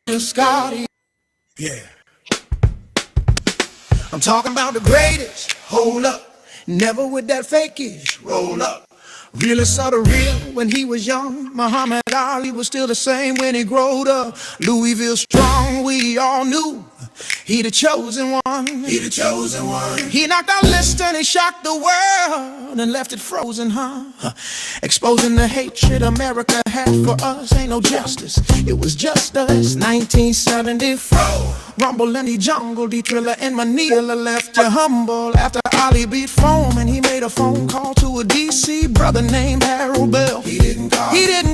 Scotty. Yeah. I'm talking about the greatest. Hold up. Never with that fakish. Roll up. Really saw the real when he was young. Muhammad Ali was still the same when he growed up. Louisville strong, we all knew. He the chosen one. He the chosen one. He knocked out Lister and he shocked the world and left it frozen, huh? Exposing the hatred America had for us. Ain't no justice. It was just us. 1974. Rumble in the jungle, the Thriller and Manila left you humble after Ali beat Foreman. He made a phone call to a DC brother named Harold Bell. He didn't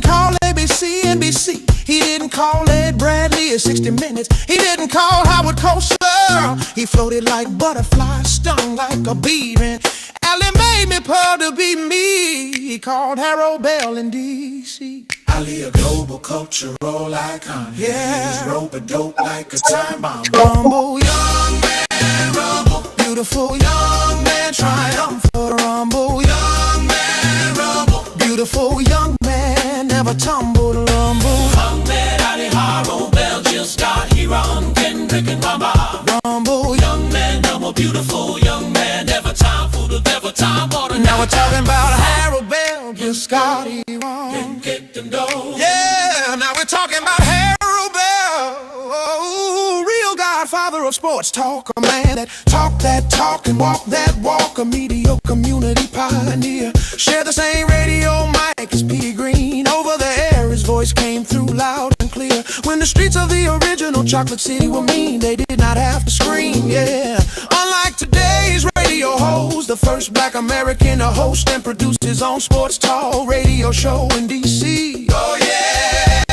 call ABC, NBC. He didn't call Ed Bradley at 60 Minutes. He didn't call Howard Cosell. He floated like butterflies, stung like a bee. And Ali made me proud to be me. He called Harold Bell in DC. Ali, a global cultural icon. Yeah, he's rope a dope like a time bomb. Rumble, young man, rumble. Beautiful young man, triumph for rumble. Young man, rumble. Beautiful young man, never tumbled. Rumble. Muhammad Ali, Harold Bell, Jill Scott, Heron, Kendrick, and Mama. Rumble, young man, humble, beautiful young man, never time for the never time for the. Now we're talking about Harold Bell, Jill Scott, Heron. Yeah, now we're talking about Harold Bell, real godfather of sports talk, a man that talk and walk that walk, a media community pioneer. Share the same radio mic as P. Green. Over the air, his voice came through loud and clear. When the streets of the original Chocolate City were mean, they did not have to scream, yeah. Unlike today's radio host, the first black American to host and produce his own sports talk radio show in D.C. Oh yeah,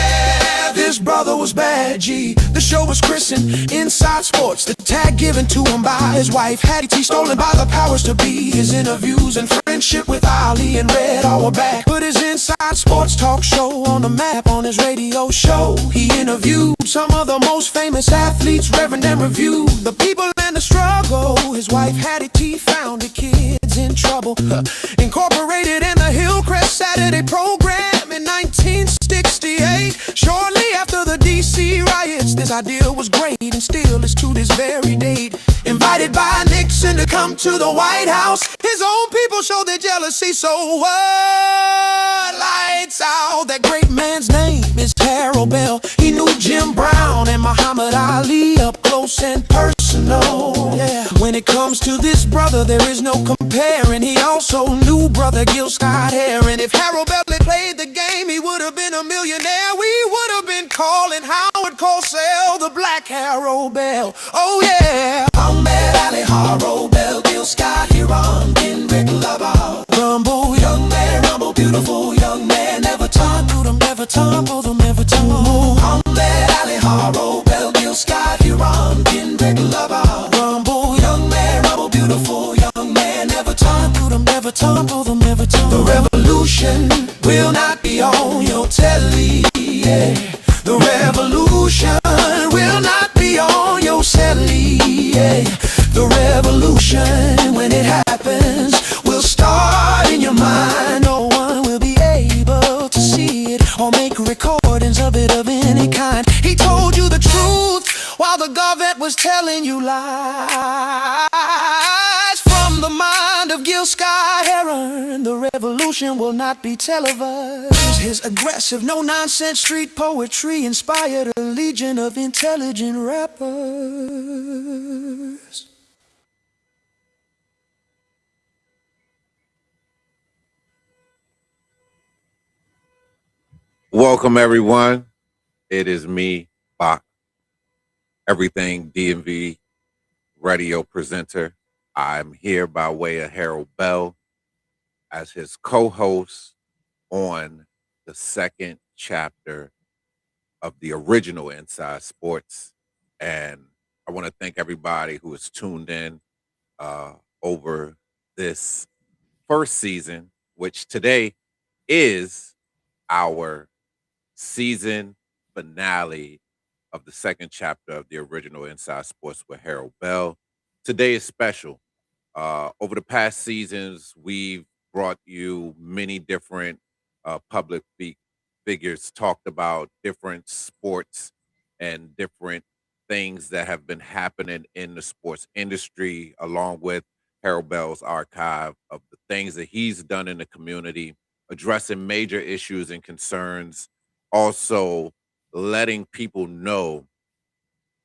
this brother was bad G. The show was christened Inside Sports. The tag given to him by his wife Hattie T, stolen by the powers to be. His interviews and friendship with Ali and Red all were back. Put his Inside Sports talk show on the map on his radio show. He interviewed some of the most famous athletes, reverend and reviewed the people and the struggle. His wife Hattie T founded Kids in Trouble, incorporated in the Hillcrest Saturday program in 1968. Shortly after the DC riots, this idea was great and still is to this very date. Invited by Nixon to come to the White House, his own people showed their jealousy, so what? Lights out, that great man's name is Harold Bell. He knew Jim Brown and Muhammad Ali up close and personal, yeah. When it comes to this brother, there is no comparing. He also knew brother Gil Scott-Heron. If Harold Bell had played the game, he would have been a millionaire. We would have been calling Howard Cosell the Black Harold Bell. Oh yeah. Muhammad Ali, Harold Bell, Gil Scott-Heron, Kendrick Lamar. Rumble, young man, rumble, beautiful young man, never tumble them, never tumble them, never tumble. Muhammad Ali, Harold Bell, Gil Scott-Heron, Kendrick Lamar. Rumble, young man, rumble, beautiful young man, never tumble them, never tumble them, never tumble. The revolution will not be on your telly, yeah. The revolution will not be on your celly, yeah. The revolution, when it happens, will start in your mind. No one will be able to see it or make recordings of it of any kind. He told you the truth while the government was telling you lies. From the mind of Gil Scott-Heron, the revolution will not be televised. His aggressive, no-nonsense street poetry inspired a legion of intelligent rappers. Welcome, everyone. It is me, Bach, everything DMV radio presenter. I'm here by way of Harold Bell as his co-host on the second chapter of the original Inside Sports. And I want to thank everybody who has tuned in over this first season, which today is our season finale of the second chapter of the original Inside Sports with Harold Bell. Today is special. Over the past seasons, we've brought you many different public figures, talked about different sports and different things that have been happening in the sports industry, along with Harold Bell's archive of the things that he's done in the community, addressing major issues and concerns, also letting people know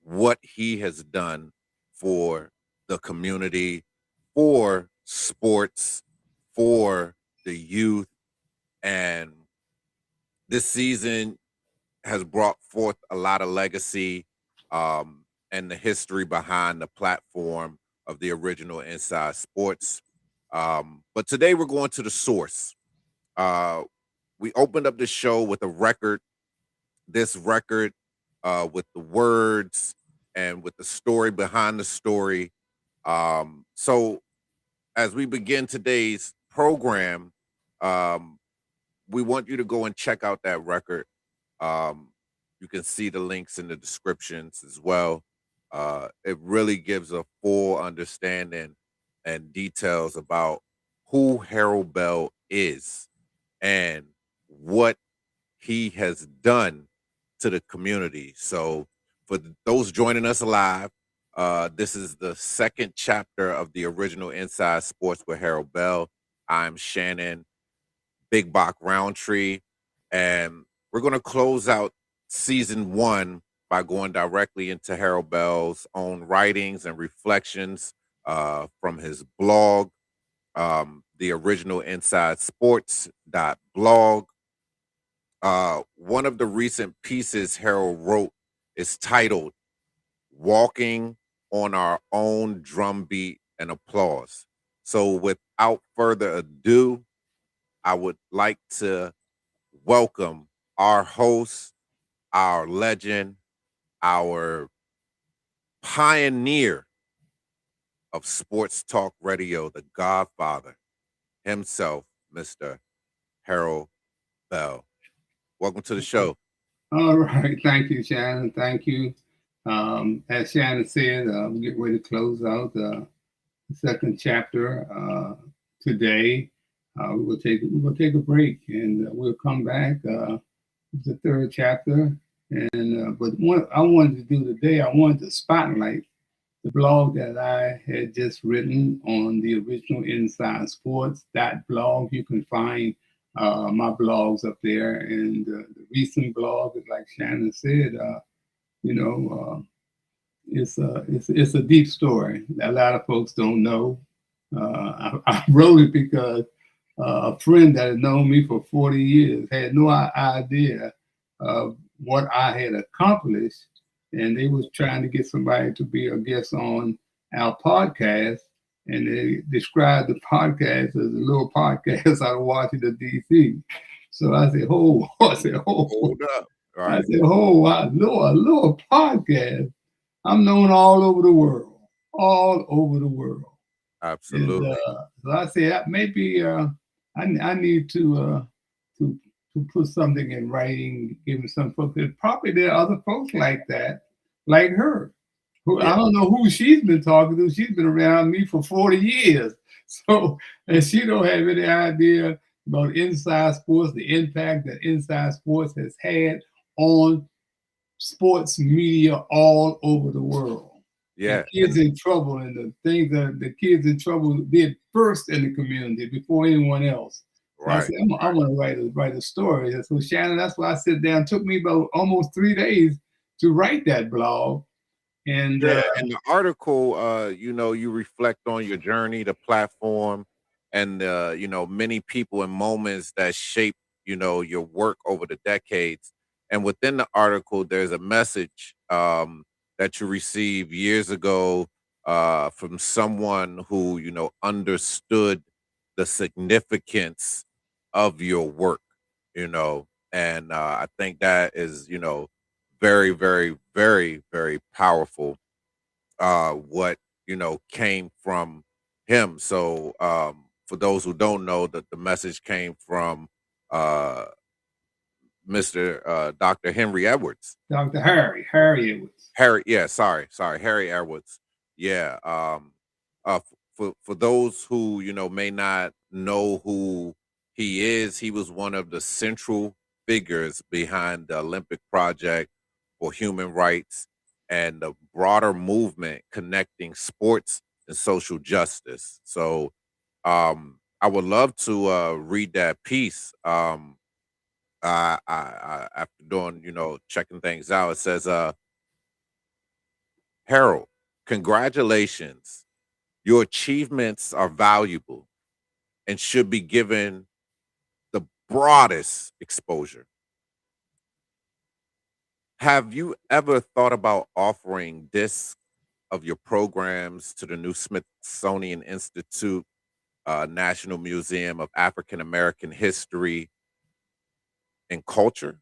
what he has done for the community, for sports, for the youth. And this season has brought forth a lot of legacy and the history behind the platform of the original Inside Sports. But today we're going to the source. Uh, we opened up the show with a record, this record with the words and with the story behind the story. So as we begin today's program, um, we want you to go and check out that record. Um, you can see the links in the descriptions as well. It really gives a full understanding and details about who Harold Bell is and what he has done to the community. So, for those joining us live, this is the second chapter of the original Inside Sports with Harold Bell. I'm Shannon Big Bach Roundtree, and we're going to close out season one by going directly into Harold Bell's own writings and reflections from his blog, the original Inside Sports blog. One of the recent pieces Harold wrote is titled Walking on Our Own Drumbeat and Applause. So, without further ado, I would like to welcome our host, our legend, our pioneer of sports talk radio, the Godfather himself, Mr. Harold Bell. Welcome to the show. All right. Thank you, Shannon. Thank you. As Shannon said, we get ready to close out the second chapter today. We'll take a break and we'll come back. The third chapter. And but what I wanted to do today, I wanted to spotlight the blog that I had just written on the original Inside Sports. That blog, you can find my blogs up there, and the recent blog, like Shannon said, it's a deep story that a lot of folks don't know. I wrote it because a friend that had known me for 40 years had no idea of what I had accomplished, and they was trying to get somebody to be a guest on our podcast, and they described the podcast as a little podcast out of Washington, D.C. So I said, hold up. Right. I said, a little podcast. I'm known all over the world. Absolutely. And, so I said, maybe I need to put something in writing, giving some folks. Probably there are other folks like that, like her. Who, yeah. I don't know who she's been talking to. She's been around me for 40 years. So, and she don't have any idea about Inside Sports, the impact that Inside Sports has had on sports media all over the world. Yeah. The kids in trouble, and the things that the kids in trouble did first in the community before anyone else. Right. I said, I want to write a story. And so Shannon, that's why I sit down. It took me about almost 3 days to write that blog. And and the article, you reflect on your journey, the platform, and many people and moments that shape, your work over the decades. And within the article, there's a message that you received years ago from someone who, understood the significance of your work, and I think that is, very, very, very, very powerful. What came from him. So for those who don't know, that the message came from Mr. Dr. Henry Edwards. Dr. Harry Edwards. Harry Edwards. Yeah. For those who may not know who he is, he was one of the central figures behind the Olympic Project for human rights and the broader movement connecting sports and social justice. So I would love to read that piece. After doing, checking things out, it says, Harold, congratulations. Your achievements are valuable and should be given the broadest exposure. Have you ever thought about offering discs of your programs to the new Smithsonian Institute, National Museum of African American History and Culture?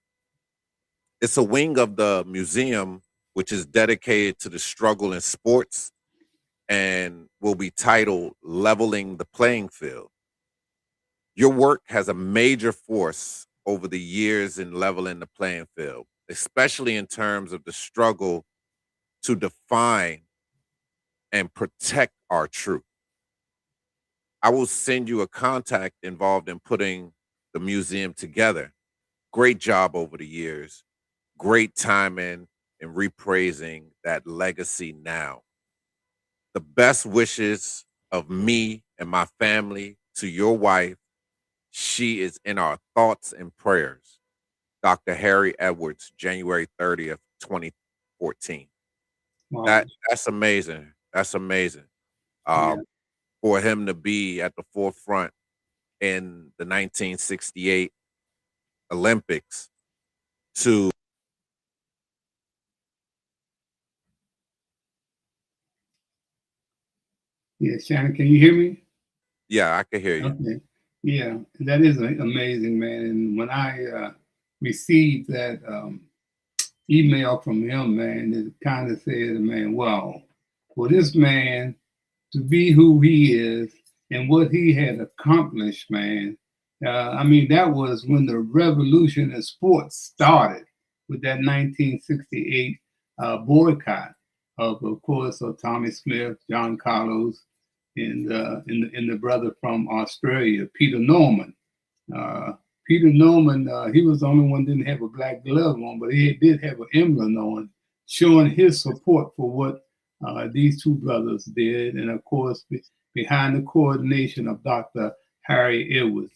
It's a wing of the museum which is dedicated to the struggle in sports and will be titled Leveling the Playing Field. Your work has a major force over the years in leveling the playing field, especially in terms of the struggle to define and protect our truth. I will send you a contact involved in putting the museum together. Great job over the years. Great timing and repraising that legacy now. The best wishes of me and my family to your wife. She is in our thoughts and prayers. Dr. Harry Edwards, January 30th, 2014. Wow. That's amazing. That's amazing. Yeah. For him to be at the forefront in the 1968 Olympics to Yeah. Shannon, can you hear me? yeah, I can hear you. Okay. Yeah, that is amazing, man. And when I received that email from him, man, it kind of said, man, wow, for this man to be who he is and what he had accomplished, man. I mean, that was when the revolution in sports started with that 1968 boycott of course, of Tommy Smith, John Carlos, and the brother from Australia, Peter Norman. Peter Norman, he was the only one that didn't have a black glove on, but he did have an emblem on, showing his support for what these two brothers did, and of course, behind the coordination of Dr. Harry Edwards.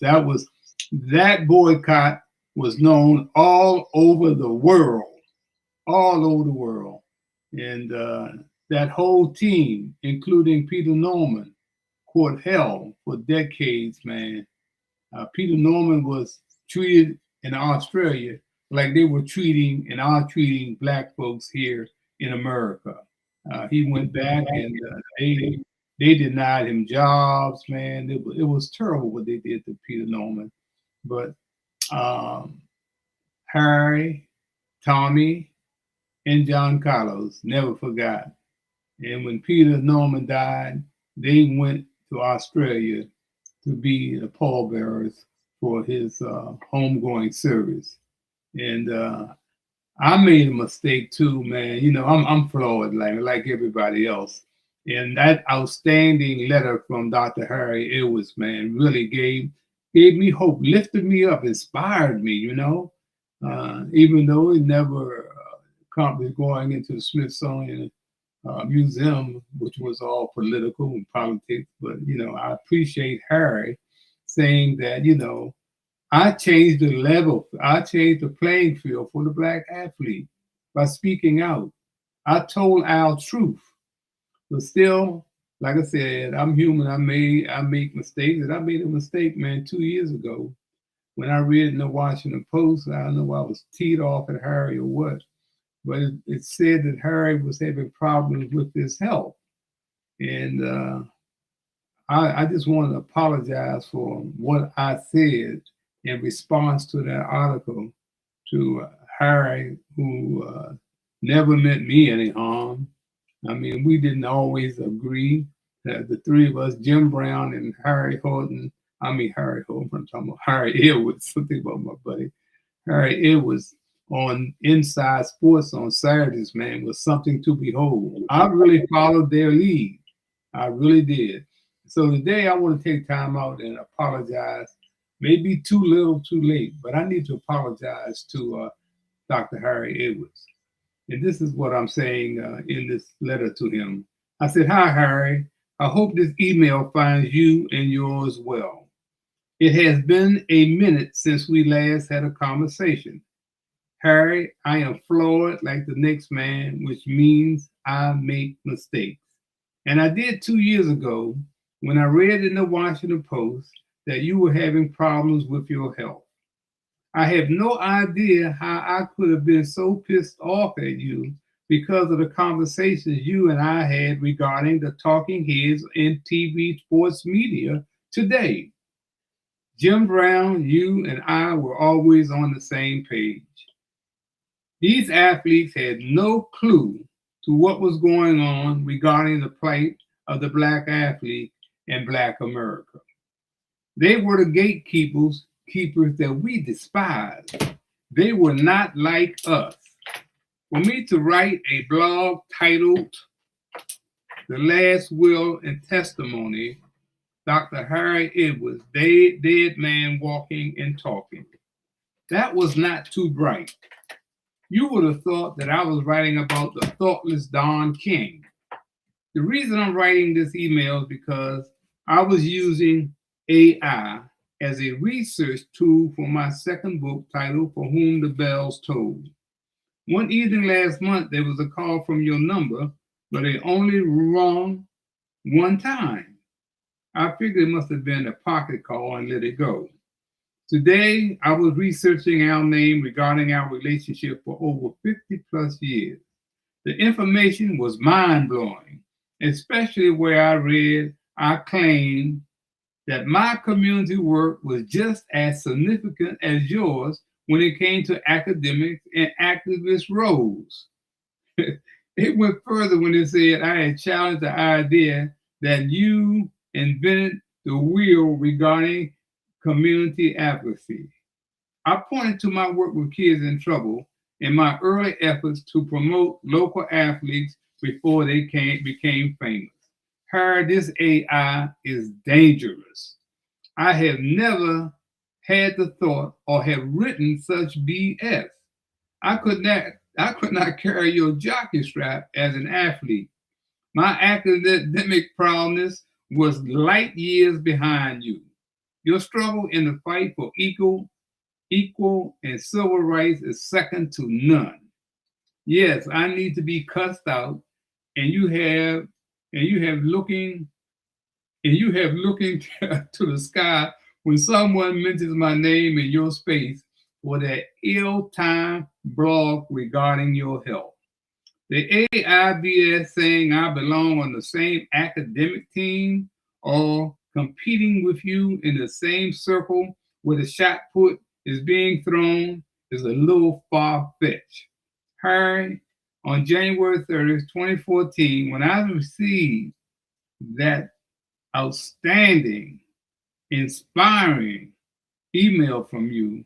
That boycott was known all over the world, and that whole team, including Peter Norman, caught hell for decades, man. Peter Norman was treated in Australia like they were treating and are treating black folks here in America. He went back and they denied him jobs, man. It was terrible what they did to Peter Norman. But Harry, Tommy, and John Carlos never forgot. And when Peter Norman died, they went to Australia to be the pallbearers for his homegoing service. And I made a mistake too, man. You know, I'm flawed like everybody else. And that outstanding letter from Dr. Harry Edwards, man, really gave me hope, lifted me up, inspired me, you know. Even though it never accomplished going into the Smithsonian Museum, which was all political and politics. But, you know, I appreciate Harry saying that, you know, I changed the level, I changed the playing field for the black athlete by speaking out. I told our truth, but still, like I said, I'm human. I make mistakes, and I made a mistake, man, 2 years ago when I read in the Washington Post. I don't know why I was teed off at Harry or what, but it said that Harry was having problems with his health. And I just want to apologize for what I said in response to that article to Harry, who never meant me any harm. I mean, we didn't always agree. The three of us, Jim Brown and Harry Horton, I'm talking about Harry Edwards, something about my buddy. Harry Edwards on Inside Sports on Saturdays, man, was something to behold. I really followed their lead. I really did. So today I want to take time out and apologize. Maybe too little, too late, but I need to apologize to Dr. Harry Edwards. And this is what I'm saying in this letter to him. I said, "Hi, Harry. I hope this email finds you and yours well. It has been a minute since we last had a conversation. Harry, I am flawed like the next man, which means I make mistakes. And I did 2 years ago when I read in the Washington Post that you were having problems with your health. I have no idea how I could have been so pissed off at you because of the conversations you and I had regarding the talking heads in TV sports media today. Jim Brown, you and I were always on the same page. These athletes had no clue to what was going on regarding the plight of the Black athlete in Black America. They were the gatekeepers that we despised. They were not like us. For me to write a blog titled The Last Will and Testimony, Dr. Harry Edwards, Dead Man Walking and Talking, that was not too bright. You would have thought that I was writing about the thoughtless Don King. The reason I'm writing this email is because I was using AI as a research tool for my second book titled For Whom the Bells Toll. One evening last month, there was a call from your number, but it only rung one time. I figured it must have been a pocket call and let it go. Today, I was researching our name regarding our relationship for over 50 plus years. The information was mind-blowing, especially where I read I claimed that my community work was just as significant as yours when it came to academics and activist roles. It went further when it said I had challenged the idea that you invented the wheel regarding community advocacy. I pointed to my work with kids in trouble and my early efforts to promote local athletes before they became famous. Harry, this AI is dangerous. I have never had the thought or have written such BS. I could not carry your jockey strap as an athlete. My academic prowess was light years behind you. Your struggle in the fight for equal and civil rights is second to none. Yes, I need to be cussed out, and you have looking to the sky when someone mentions my name in your space for that ill-timed blog regarding your health. The AIBS saying I belong on the same academic team or competing with you in the same circle where the shot put is being thrown is a little far-fetched. Harry, on January 30th, 2014, when I received that outstanding, inspiring email from you,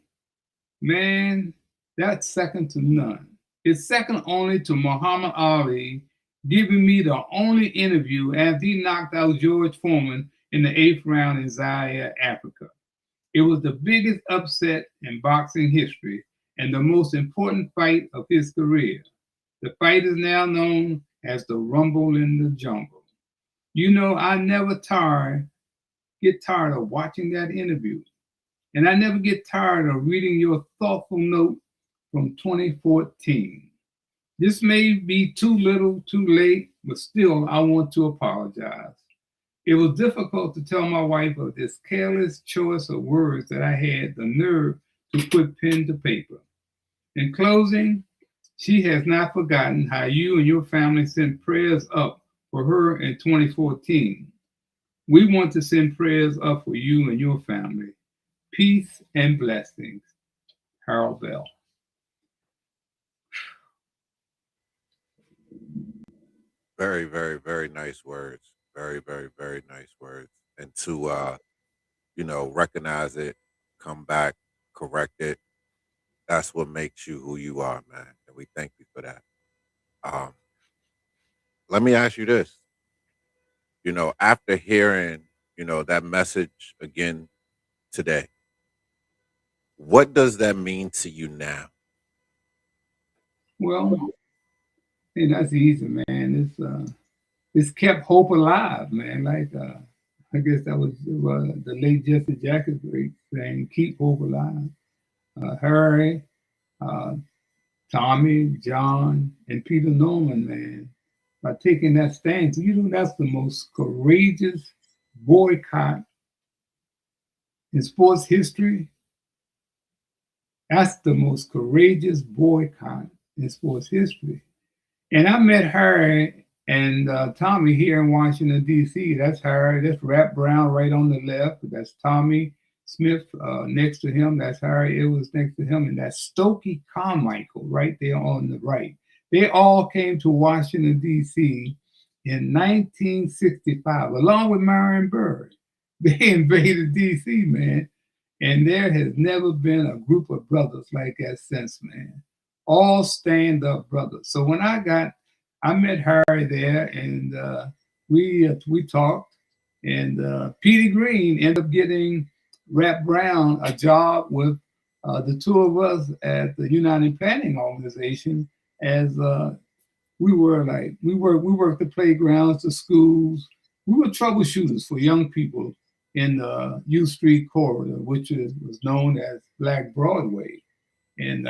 man, that's second to none. It's second only to Muhammad Ali giving me the only interview after he knocked out George Foreman in the 8th round in Zaire, Africa. It was the biggest upset in boxing history and the most important fight of his career. The fight is now known as the Rumble in the Jungle. You know, I never get tired of watching that interview. And I never get tired of reading your thoughtful note from 2014. This may be too little, too late, but still I want to apologize. It was difficult to tell my wife of this careless choice of words that I had the nerve to put pen to paper. In closing, she has not forgotten how you and your family sent prayers up for her in 2014. We want to send prayers up for you and your family. Peace and blessings. Harold Bell. Very, very, very nice words. Very, very, very nice words. And to recognize it, come back, correct it. That's what makes you who you are, man. And we thank you for that. Let me ask you this. After hearing, that message again today, what does that mean to you now? Well, Hey, that's easy, man. It's kept hope alive, man. Like I guess that was the late Jesse Jackson great saying, "Keep hope alive." Harry, uh, Tommy, John, and Peter Norman, man, by taking that stand. So you know that's the most courageous boycott in sports history. That's the most courageous boycott in sports history. And I met Harry and Tommy here in Washington, D.C. That's Harry. That's Rap Brown right on the left. That's Tommy Smith next to him. That's Harry Edwards next to him. And that's Stokely Carmichael right there on the right. They all came to Washington, D.C. in 1965, along with Marion Byrd. They invaded D.C., man. And there has never been a group of brothers like that since, man. All stand-up brothers. So when I met Harry there, and we talked, and Petey Green ended up getting Rap Brown a job with the two of us at the United Planning Organization, as we worked the playgrounds, the schools. We were troubleshooters for young people in the U Street corridor, which was known as Black Broadway. And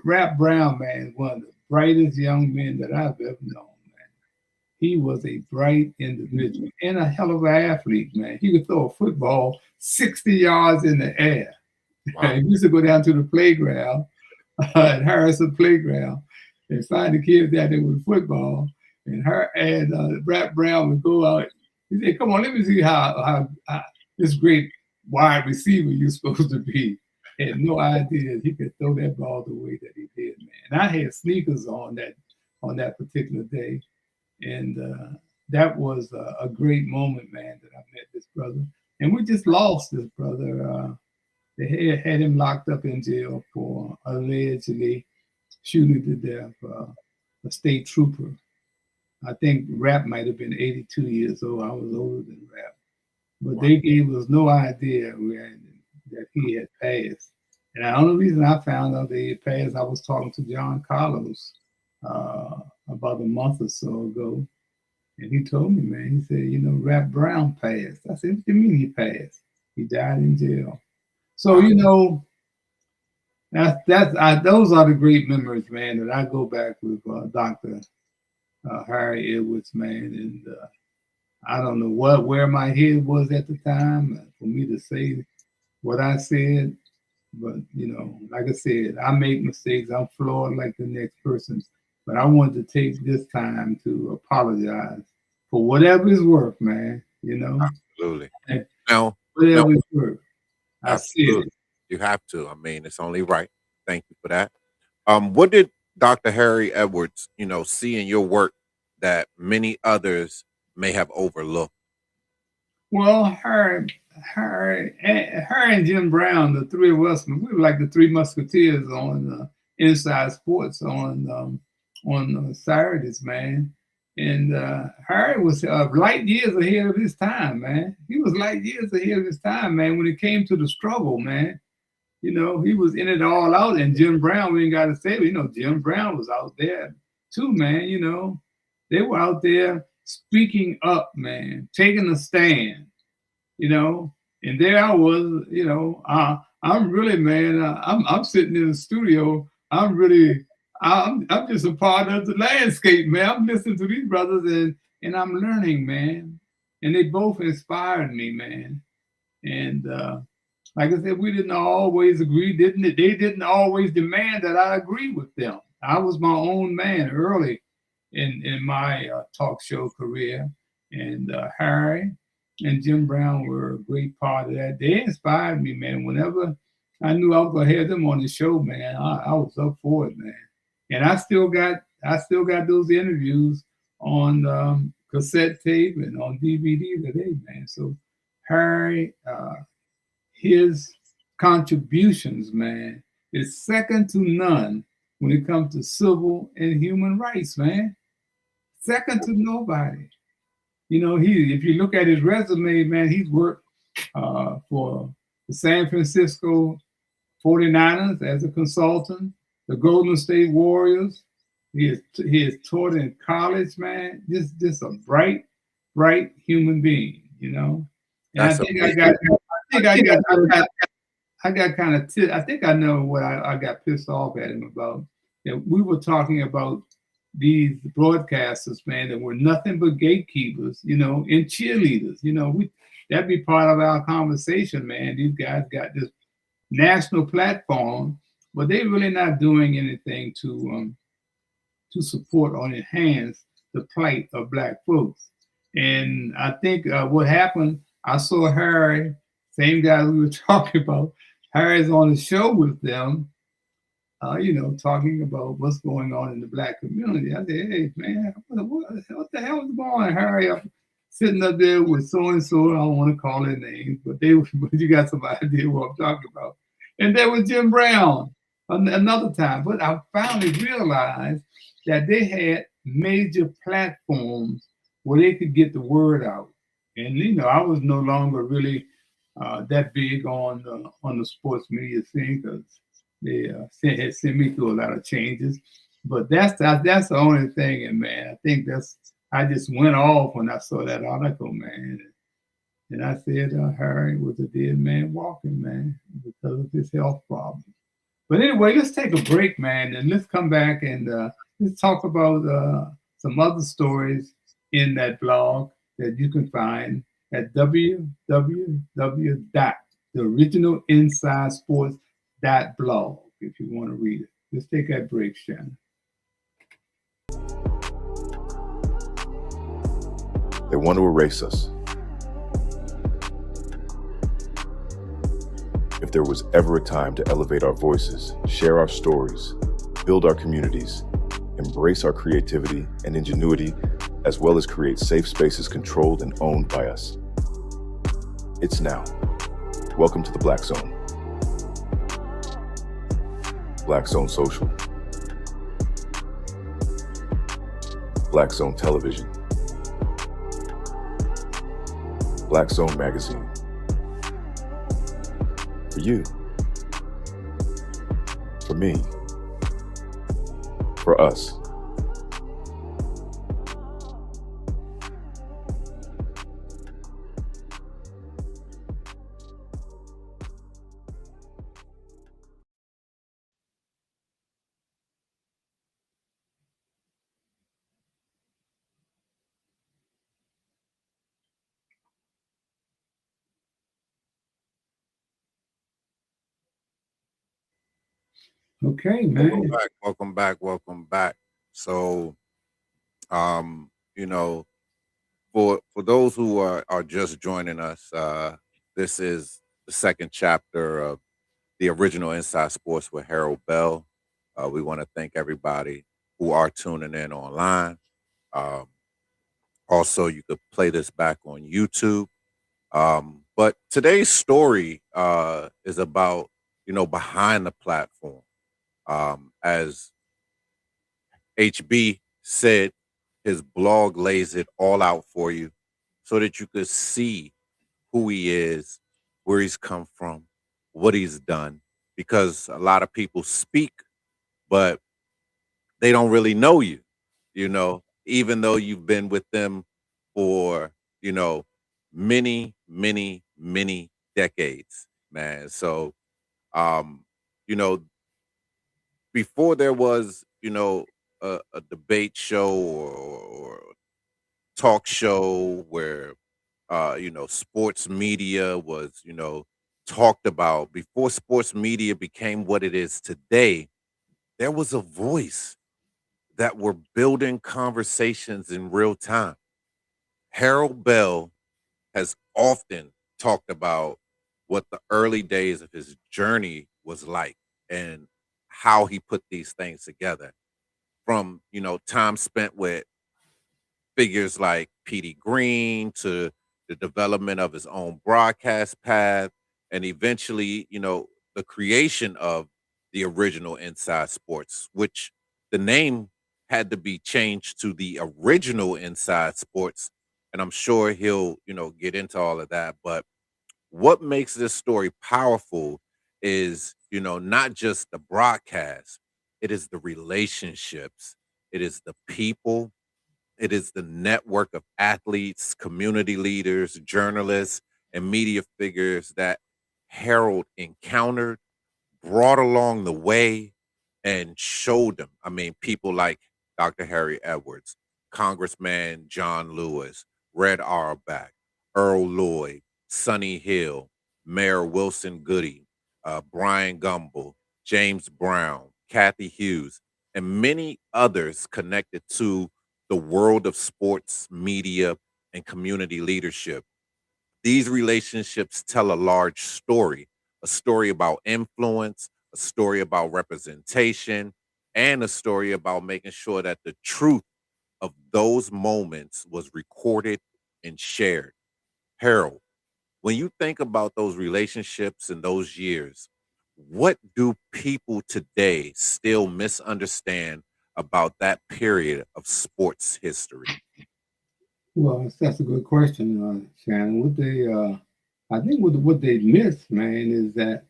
Rap Brown, man, one of the brightest young men that I've ever known, man. He was a bright individual and a hell of an athlete, man. He could throw a football 60 yards in the air. Wow. He used to go down to the playground, at Harrison Playground, and find the kids down there with football. And Rap Brown would go out. He said, "Come on, let me see how this great wide receiver you're supposed to be." Had no idea he could throw that ball the way that he did, man. And I had sneakers on that particular day, and that was a great moment, man, that I met this brother. And we just lost this brother. They had him locked up in jail for allegedly shooting to death a state trooper. I think Rap might have been 82 years old. I was older than Rap, but wow. They gave us no idea that he had passed. And the only reason I found out that he had passed, I was talking to John Carlos about a month or so ago. And he told me, man, he said, you know, Rap Brown passed. I said, what do you mean he passed? He died in jail. So, you know, those are the great memories, man, that I go back with Dr. Harry Edwards, man. And I don't know where my head was at the time for me to say what I said, but you know, like I said, I make mistakes. I'm flawed like the next person, but I wanted to take this time to apologize for whatever it's worth, man. You know, absolutely. Now, whatever it's worth, I see it. You have to. I mean, it's only right. Thank you for that. What did Dr. Harry Edwards, you know, see in your work that many others may have overlooked? Well, her and Jim Brown, the three of us, we were like the Three Musketeers on Inside Sports on Saturdays, man. And Harry was light years ahead of his time, man. He was light years ahead of his time, man, when it came to the struggle, man. You know, he was in it all out. And Jim Brown, we ain't got to say it, you know, Jim Brown was out there too, man. You know, they were out there speaking up, man, taking a stand. You know, and there I was, you know, I'm really, man, I'm sitting in the studio. I'm just a part of the landscape, man. I'm listening to these brothers and I'm learning, man. And they both inspired me, man. And like I said, we didn't always agree, didn't it? They didn't always demand that I agree with them. I was my own man early in my talk show career. And Harry and Jim Brown were a great part of that. They inspired me, man. Whenever I knew I was gonna have them on the show, man, I was up for it, man. And I still got those interviews on cassette tape and on DVD today, man. So Harry, his contributions, man, is second to none when it comes to civil and human rights, man. Second to nobody. You know, if you look at his resume, man, he's worked for the San Francisco 49ers as a consultant, the Golden State Warriors, He is taught in college, man. Just a bright human being, you know. And I That's think amazing. I got kind of I think I know what I got pissed off at him about. That we were talking about these broadcasters, man, that were nothing but gatekeepers, you know, and cheerleaders. You know, we that'd be part of our conversation, man. These guys got this national platform, but they're really not doing anything to support or enhance the plight of Black folks. And I think what happened, I saw Harry, same guy we were talking about. Harry's on the show with them, you know, talking about what's going on in the Black community. I said, hey, man, what the hell is going on, Harry? I'm sitting up there with so and so. I don't want to call their names, but but you got some idea what I'm talking about. And there was Jim Brown another time. But I finally realized that they had major platforms where they could get the word out. And you know, I was no longer really that big on the sports media scene because they had sent me through a lot of changes. But that's the only thing, and man, I think I just went off when I saw that article, man. And I said Harry was a dead man walking, man, because of his health problem. But anyway, let's take a break, man, and let's come back and let's talk about some other stories in that blog that you can find at www.theoriginalinsidesports.blog if you want to read it. Let's take that break, Shannon. They want to erase us. If there was ever a time to elevate our voices, share our stories, build our communities, embrace our creativity and ingenuity, as well as create safe spaces controlled and owned by us, it's now. Welcome to the Black Zone. Black Zone Social. Black Zone Television. Black Zone Magazine. For you, for me, for us. Okay, man. Welcome back. So, you know, for those who are just joining us, this is the second chapter of the original Inside Sports with Harold Bell. We want to thank everybody who are tuning in online. Um, Also, you could play this back on YouTube. But today's story is about, behind the platform. As HB said, his blog lays it all out for you so that you could see who he is, where he's come from, what he's done. Because a lot of people speak, but they don't really know you, even though you've been with them for, you know, many, many, many decades, man. So, um, you know, before there was, a debate show or talk show where, sports media was, talked about, before sports media became what it is today, there was a voice that were building conversations in real time. Harold Bell has often talked about what the early days of his journey was like and how he put these things together, from, time spent with figures like Petey Green to the development of his own broadcast path, and eventually, the creation of the original Inside Sports, which the name had to be changed to the original Inside Sports. And I'm sure he'll, get into all of that. But what makes this story powerful is, not just the broadcast, it is the relationships It is the people. It is the network of athletes, community leaders, journalists, and media figures that Harold encountered, brought along the way, and showed them. I mean, people like Dr. Harry Edwards, Congressman John Lewis, Red Auerbach, Earl Lloyd, Sonny Hill, Mayor Wilson Goody, Brian Gumble, James Brown, Kathy Hughes, and many others connected to the world of sports, media, and community leadership. These relationships tell a large story, a story about influence, a story about representation, and a story about making sure that the truth of those moments was recorded and shared. Harold, when you think about those relationships and those years, what do people today still misunderstand about that period of sports history? Well, that's a good question, Shannon. I think what they miss, man, is that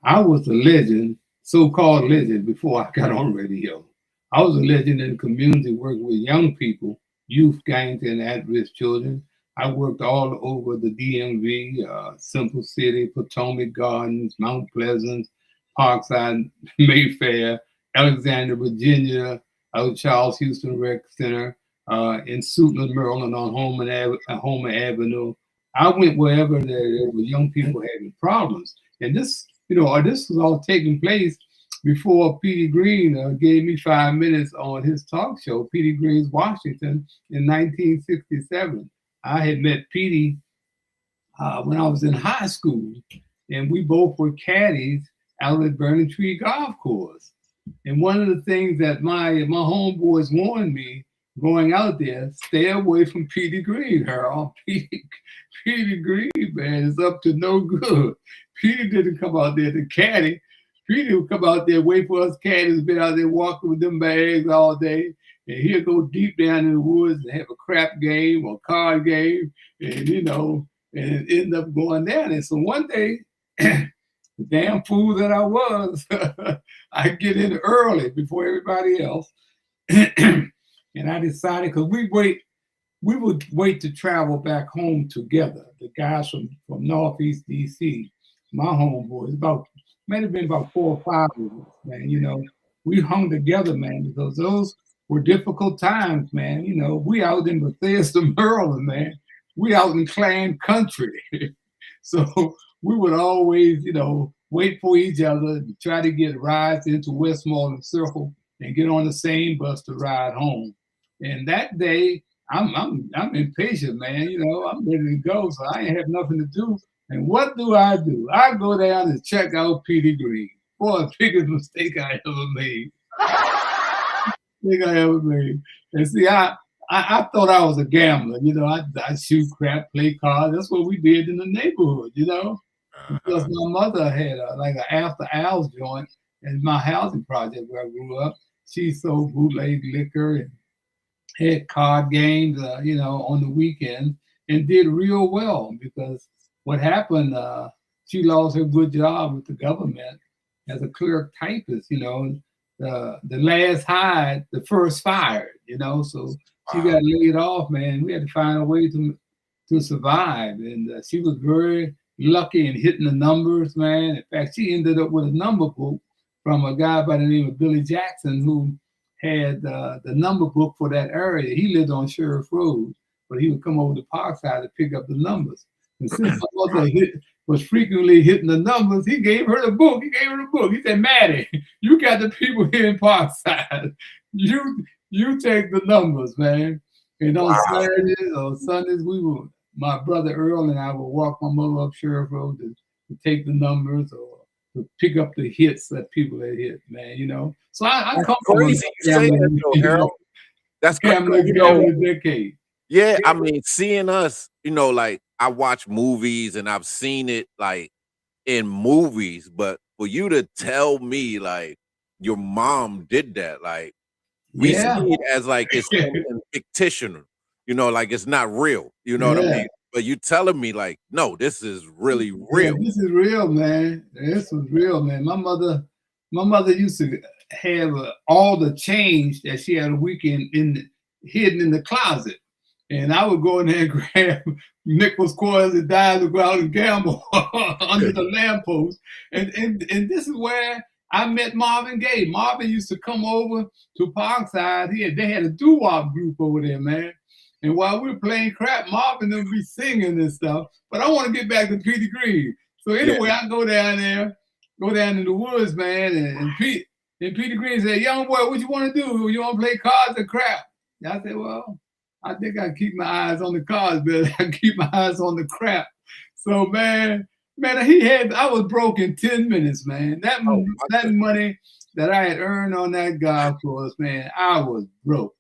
I was a legend, so-called legend, before I got on radio. I was a legend in the community working with young people, youth gangs, and at-risk children. I worked all over the DMV, Simple City, Potomac Gardens, Mount Pleasant, Parkside, Mayfair, Alexandria, Virginia, out Charles Houston Rec Center, in Suitland, Maryland, on Homer Avenue. I went wherever there were young people having problems. And this was all taking place before Petey Green gave me 5 minutes on his talk show, Petey Green's Washington, in 1967. I had met Petey when I was in high school, and we both were caddies out at Burning Tree Golf Course. And one of the things that my homeboys warned me going out there, stay away from Petey Green, Harold. Petey Green, man, is up to no good. Petey didn't come out there to caddy. Petey would come out there, wait for us caddies, been out there walking with them bags all day. And he'll go deep down in the woods and have a crap game or card game, and and end up going down. And so one day, the damn fool that I was, I get in early before everybody else. And I decided, because we would wait to travel back home together. The guys from Northeast DC, my homeboys, might have been about 4 or 5 of us, man. We hung together, man, because those were difficult times, man. We out in Bethesda, Maryland, man. We out in Clan country. So we would always, wait for each other, to try to get rides into Westmoreland Circle and get on the same bus to ride home. And that day, I'm impatient, man. I'm ready to go, so I ain't have nothing to do. And what do? I go down and check out Petey Green. Boy, the biggest mistake I ever made. And see, I thought I was a gambler. I shoot crap, play cards. That's what we did in the neighborhood. Because my mother had like an After Hours joint in my housing project where I grew up. She sold bootleg liquor and had card games, on the weekends, and did real well, because what happened, she lost her good job with the government as a clerk typist. The last hired, the first fired. So she got laid off, man. We had to find a way to survive, and she was very lucky in hitting the numbers, man. In fact, she ended up with a number book from a guy by the name of Billy Jackson, who had the number book for that area. He lived on Sheriff Road, but he would come over to Parkside to pick up the numbers. And since my mother was frequently hitting the numbers, he gave her the book. He said, Maddie, you got the people here in Parkside. You take the numbers, man. And on Saturdays or Sundays, my brother Earl and I would walk my mother up Sheriff Road to take the numbers or to pick up the hits that people had hit, man. So I come from crazy you say that, though, Harold. That's crazy. Decade. Yeah, I mean, seeing us, like I watch movies and I've seen it like in movies, but for you to tell me like your mom did that, like we see it as like it's something fictional, like it's not real, what I mean? But you telling me like, no, this is really real. Yeah, this is real, man. This was real, man. My mother used to have all the change that she had a weekend hidden in the closet. And I would go in there and grab nickels, quarters, and dimes to go out and gamble under the lamppost. And this is where I met Marvin Gaye. Marvin used to come over to Parkside. They had a doo-wop group over there, man. And while we were playing crap, Marvin would be singing and stuff. But I want to get back to Petey Greene. So anyway, I go down in the woods, man, and Petey Greene said, "Young boy, what you want to do? You want to play cards or crap?" And I said, "Well, I think I keep my eyes on the cards, but I keep my eyes on the crap." So man, I was broke in 10 minutes, man. That money that I had earned on that golf course, man, I was broke.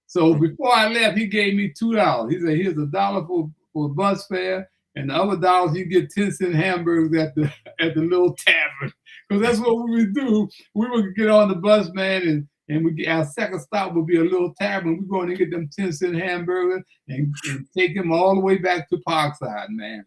So before I left, he gave me $2. He said, "Here's $1 for bus fare, and the other $1 you get 10-cent hamburgers at the little tavern." Because that's what we would do. We would get on the bus, man, and our second stop would be a little tavern. We're going to get them 10-cent hamburgers and take them all the way back to Parkside, man.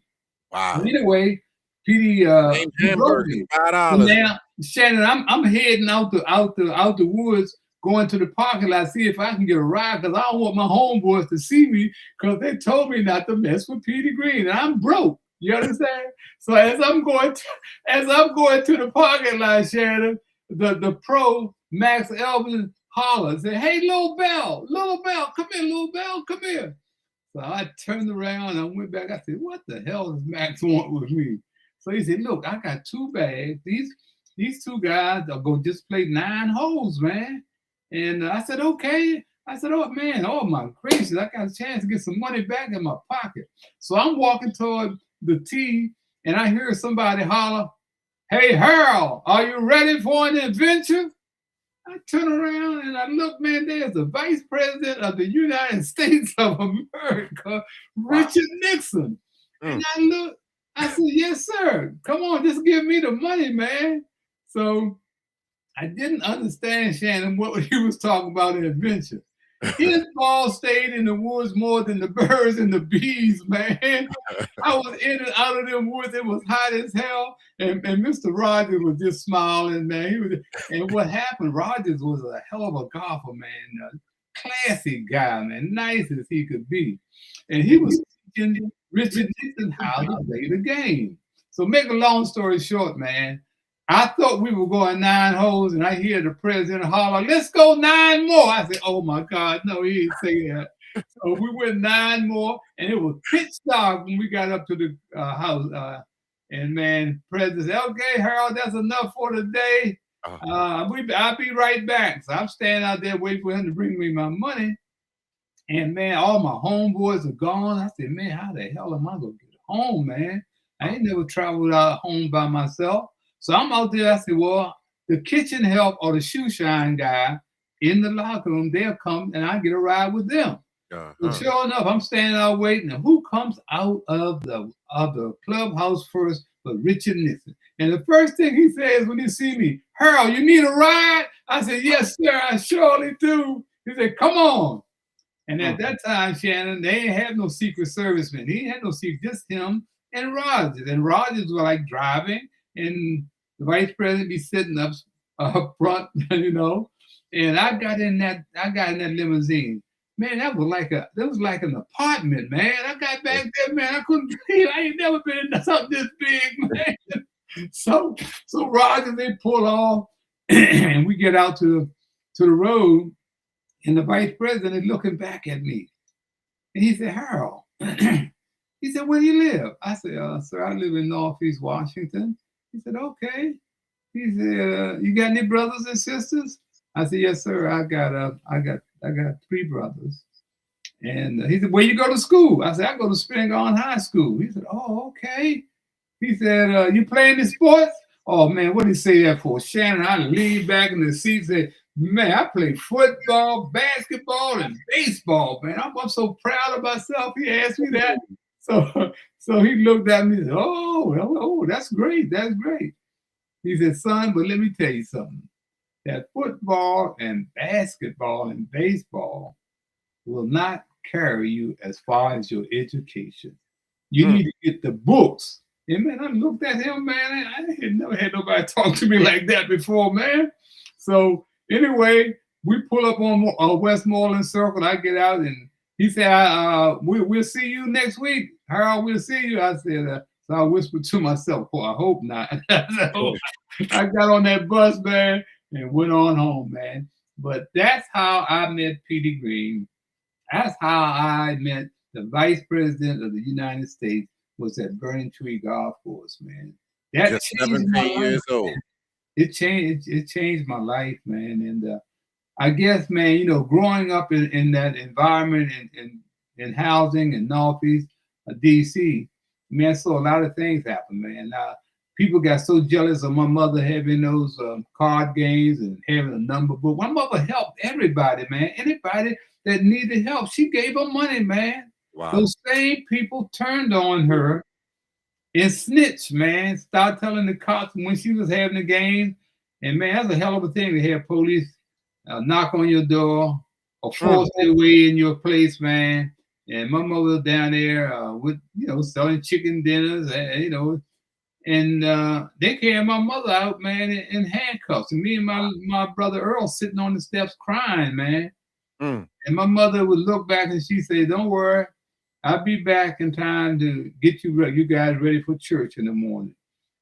Wow. But anyway, Petey, hamburgers, $5. Now, Shannon, I'm heading out the woods, going to the parking lot, see if I can get a ride, because I don't want my homeboys to see me, because they told me not to mess with Petey Greene, and I'm broke. You understand? So as I'm going to the parking lot, Shannon, the pro Max Elvin hollers, said, "Hey, Little Bell, come here, Little Bell, come here." So I turned around and I went back. I said, "What the hell does Max want with me?" So he said, "Look, I got 2 bags. These 2 guys are going to just play 9 holes, man." And I said, "Okay." I said, "Oh, man, oh, my gracious, I got a chance to get some money back in my pocket." So I'm walking toward the tee, and I hear somebody holler, "Hey, Harold, are you ready for an adventure?" I turn around and I look, man, there's the Vice President of the United States of America, Richard Nixon. And I look, I said, "Yes, sir. Come on, just give me the money, man." So I didn't understand, Shannon, what he was talking about in adventure. His ball stayed in the woods more than the birds and the bees, man. I was in and out of them woods. It was hot as hell. And Mr. Rogers was just smiling, man. And what happened, Rogers was a hell of a golfer, man. A classy guy, man. Nice as he could be. And he was teaching Richard Nixon how to play the game. So make a long story short, man, I thought we were going 9 holes, and I hear the president holler, "Let's go 9 more." I said, "Oh my God, no, he didn't say that." So we went 9 more, and it was pitch dark when we got up to the house. And man, president said, "Okay, Harold, that's enough for today. I'll be right back." So I'm standing out there waiting for him to bring me my money. And man, all my homeboys are gone. I said, "Man, how the hell am I gonna get home, man? I ain't never traveled out home by myself." So I'm out there. I said, "Well, the kitchen help or the shoe shine guy in the locker room, they'll come and I get a ride with them." So sure enough, I'm standing out waiting. And who comes out of the clubhouse first but Richard Nixon? And the first thing he says when he see me, "Harold, you need a ride?" I said, "Yes, sir, I surely do." He said, "Come on." And at that time, Shannon, they ain't had no Secret Servicemen. He ain't had no secret, just him and Rogers. And Rogers was like driving, and the Vice President be sitting up front, you know. And I got in that limousine. Man, that was like an apartment, man. I got back there, man. I couldn't believe I ain't never been in something this big, man. So Rogers, they pull off, and we get out to the road, and the Vice President is looking back at me. And he said, "Harold," he said, "where do you live?" I said, "Sir, I live in Northeast Washington." He said, "Okay." He said, "You got any brothers and sisters?" I said, "Yes, sir. I got 3 brothers." And he said, "Where you go to school?" I said, "I go to Spingarn High School." He said, "Oh, okay." He said, "You play any sports?" Oh man, what did he say that for? Shannon, I leaned back in the seat and said, "Man, I play football, basketball, and baseball, man. I'm so proud of myself." He asked me that. So he looked at me and said, "Oh, that's great. That's great." He said, "Son, but let me tell you something. That football and basketball and baseball will not carry you as far as your education. You need to get the books." And man, I looked at him, man. I had never had nobody talk to me like that before, man. So Anyway, we pull up on Westmoreland Circle. I get out and he said, we'll see you next week. Harold, we'll see you. I said, so I whispered to myself, oh, I hope not. So I got on that bus, man, and went on home, man. But that's how I met Petey Greene. That's how I met the Vice President of the United States, was at Burning Tree Golf Course, man. That Just changed my 17 years life, old. man. It changed my life, man. And I guess, man, you know, growing up in that environment in housing in Northeast DC, man, I saw a lot of things happen, man. People got so jealous of my mother having those card games and having a number book. My mother helped everybody, man. Anybody that needed help, she gave them money, man. Wow. Those same people turned on her and snitched, man. Started telling the cops when she was having a game. And man, that's a hell of a thing to have police knock on your door or force their way in your place, man. And my mother was down there with, you know, selling chicken dinners, you know, and they carried my mother out, man, in handcuffs. And me and my brother Earl sitting on the steps crying, man. And my mother would look back and she said, don't worry, I'll be back in time to get you guys ready for church in the morning.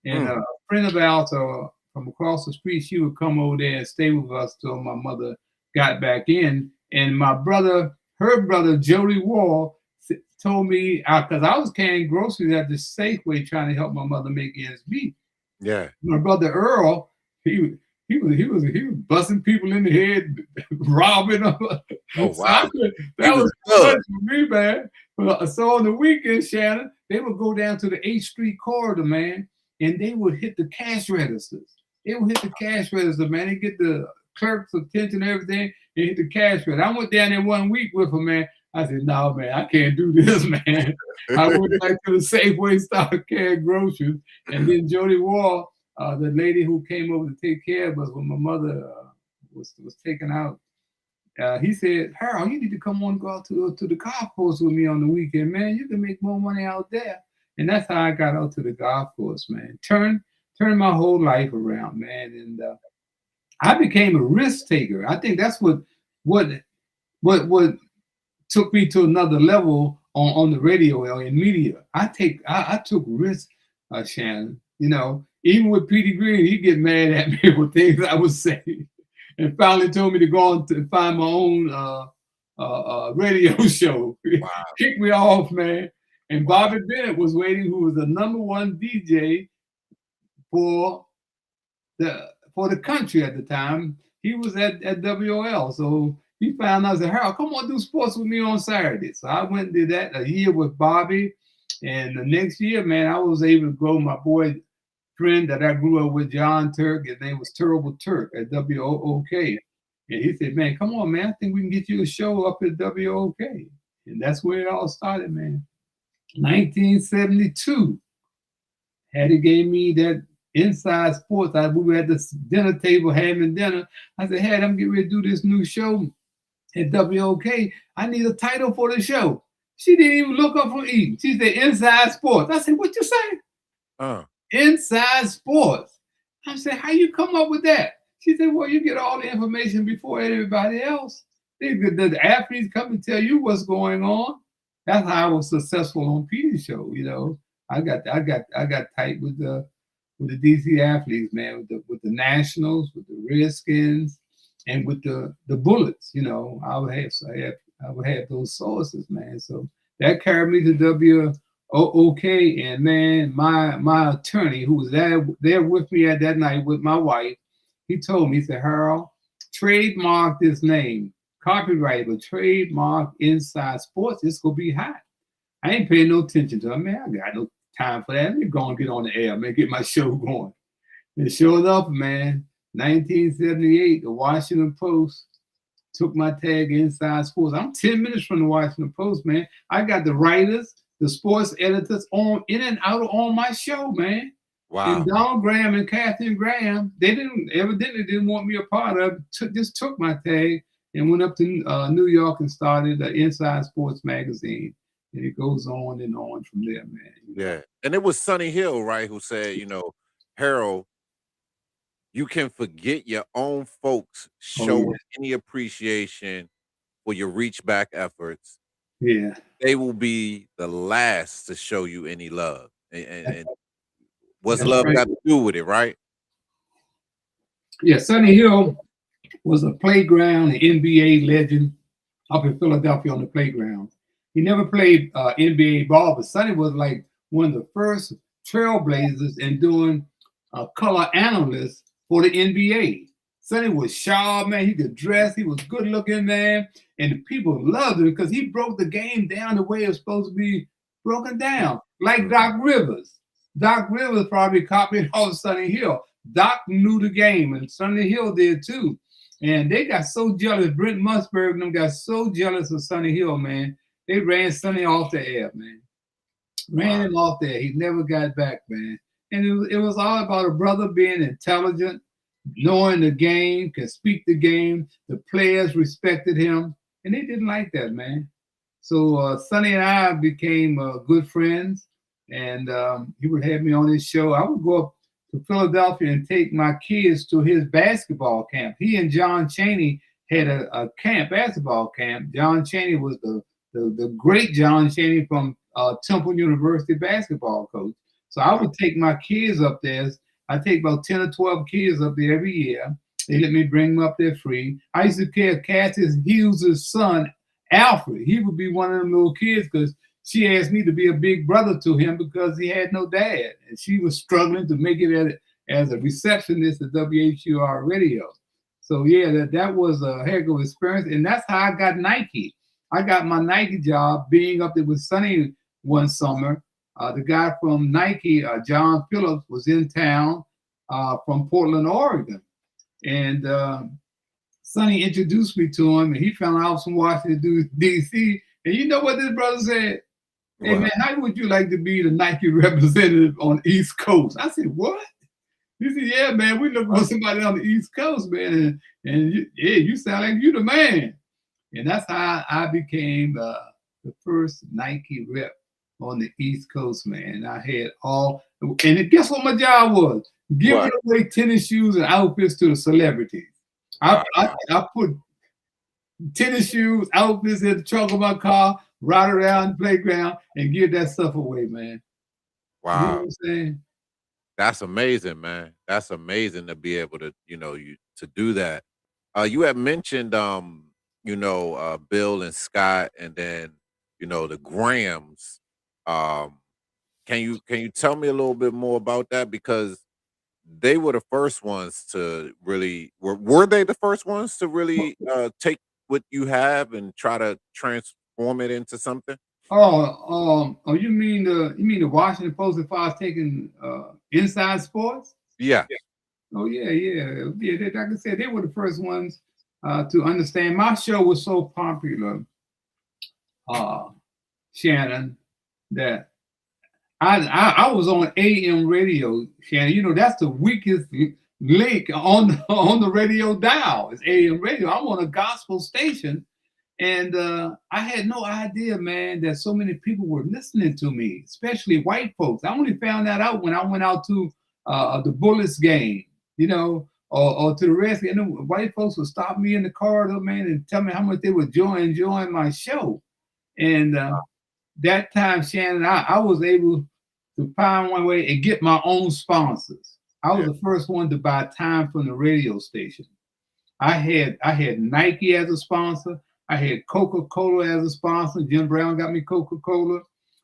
And a friend of ours from across the street, she would come over there and stay with us till my mother got back in. And my brother, her brother, Jody Wall, told me, because I was carrying groceries at the Safeway trying to help my mother make ends meet. Yeah. My brother Earl, he was busting people in the head, robbing them. Oh, wow. So that was good for me, man. So on the weekend, Shannon, they would go down to the 8th Street corridor, man, and they would hit the cash registers. They would hit the cash register, man. They get the clerk's attention and everything, and hit the cash register. I went down there 1 week with them, man. I said, no, man, I can't do this, man. I went back to the Safeway, started carrying groceries. And then Jody Wall, the lady who came over to take care of us when my mother was taken out, he said, Harold, you need to come on and go out to the golf course with me on the weekend, man. You can make more money out there. And that's how I got out to the golf course, man. Turned my whole life around, man. And I became a risk taker. I think that's what took me to another level on the radio or in media. I took risks, Shannon. You know, even with Petey Greene, he'd get mad at me with things I was saying. And finally told me to go on to find my own radio show. Wow. Kicked me off, man. And Bobby Bennett was waiting, who was the #1 DJ for the country at the time. He was at WOL. So he found out, I said, Harold, come on, do sports with me on Saturday. So I went and did that a year with Bobby. And the next year, man, I was able to grow my boy friend that I grew up with, John Turk. His name was Terrible Turk at WOK. And he said, man, come on, man, I think we can get you a show up at WOK. And that's where it all started, man. 1972. Hattie gave me that Inside Sports. We were at the dinner table having dinner. I said, Hattie, I'm getting ready to do this new show at WOK. I need a title for the show. She didn't even look up from eating. She said, Inside Sports. I said, what you say? Inside Sports. I said, how you come up with that? She said, well, you get all the information before everybody else. The athletes come and tell you what's going on. That's how I was successful on Petey's show. You know, I got tight with the DC athletes, man, with the Nationals, with the Redskins, and with the Bullets. You know, I would have those sources, man. So that carried me to WOK, and man, my attorney, who was there with me at that night with my wife, he told me, he said, Harold, trademark this name, copyright, but trademark Inside Sports. It's gonna be hot. I ain't paying no attention to it, man. I got no time for that. Let me go and get on the air, man, get my show going. And sure enough, man, 1978, the Washington Post took my tag, Inside Sports. I'm 10 minutes from the Washington Post, man. I got the writers, the sports editors in and out on my show, man. Wow. And Don Graham and Katharine Graham, they evidently didn't want me a part of it. Just took my tag and went up to New York and started the Inside Sports magazine. And it goes on and on from there, man. Yeah. And it was Sonny Hill, right, who said, you know, Harold, you can forget your own folks Oh showing any appreciation for your reach back efforts. yeah, They will be the last to show you any love. And what's that's love right. got to do with it, right? Yeah, Sonny Hill was a playground, an NBA legend up in Philadelphia on the playground. He never played NBA ball, but Sonny was like one of the first trailblazers in doing color analyst for the NBA. Sonny was sharp, man. He could dress. He was good looking, man. And the people loved him because he broke the game down the way it's supposed to be broken down, like Doc Rivers. Doc Rivers probably copied off Sonny Hill. Doc knew the game, and Sonny Hill did too. And they got so jealous. Brent Musburg and them got so jealous of Sonny Hill, man. They ran Sonny off the air, man. Ran him off there. He never got back, man. And it was all about a brother being intelligent, knowing the game, could speak the game. The players respected him, and they didn't like that, man. So Sonny and I became good friends, and he would have me on his show. I would go up to Philadelphia and take my kids to his basketball camp. He and John Chaney had a camp, basketball camp. John Chaney was the great John Chaney from Temple University basketball coach. So I would take my kids up there. I take about 10 or 12 kids up there every year. They let me bring them up there free. I used to care Cassius Hughes' son, Alfred. He would be one of them little kids because she asked me to be a big brother to him because he had no dad. And she was struggling to make it as a receptionist at WHUR radio. So yeah, that was a heck of an experience. And that's how I got Nike. I got my Nike job being up there with Sonny one summer. The guy from Nike, John Phillips, was in town from Portland, Oregon. And Sonny introduced me to him, and he found out from Washington, D.C. And you know what this brother said? Hey, man, how would you like to be the Nike representative on the East Coast? I said, what? He said, yeah, man, we look for somebody on the East Coast, man. And you sound like you the man. And that's how I became the first Nike rep on the East Coast, man. I had and guess what my job was? Giving away tennis shoes and outfits to the celebrities. I put tennis shoes, outfits in the trunk of my car, ride around the playground, and give that stuff away, man. Wow. You know what I'm saying? That's amazing, man. That's amazing to be able to, to do that. You had mentioned, Bill and Scott, and then, the Grahams. Can you tell me a little bit more about that? Because they were the first ones to really were they the first ones to really take what you have and try to transform it into something? You mean the Washington Post as far as taking Inside Sports? Yeah. Oh yeah. Like I said, they were the first ones to understand. My show was so popular, Shannon, that I was on AM radio, Shannon. That's the weakest link on the radio dial. It's AM radio. I'm on a gospel station. And I had no idea, man, that so many people were listening to me, especially white folks. I only found that out when I went out to the Bullets game, or to the rest. And the white folks would stop me in the corridor, man, and tell me how much they were enjoying my show. And that time, Shannon, I was able to find one way and get my own sponsors. I was the first one to buy time from the radio station. I had Nike as a sponsor. I had Coca-Cola as a sponsor. Jim Brown got me Coca-Cola.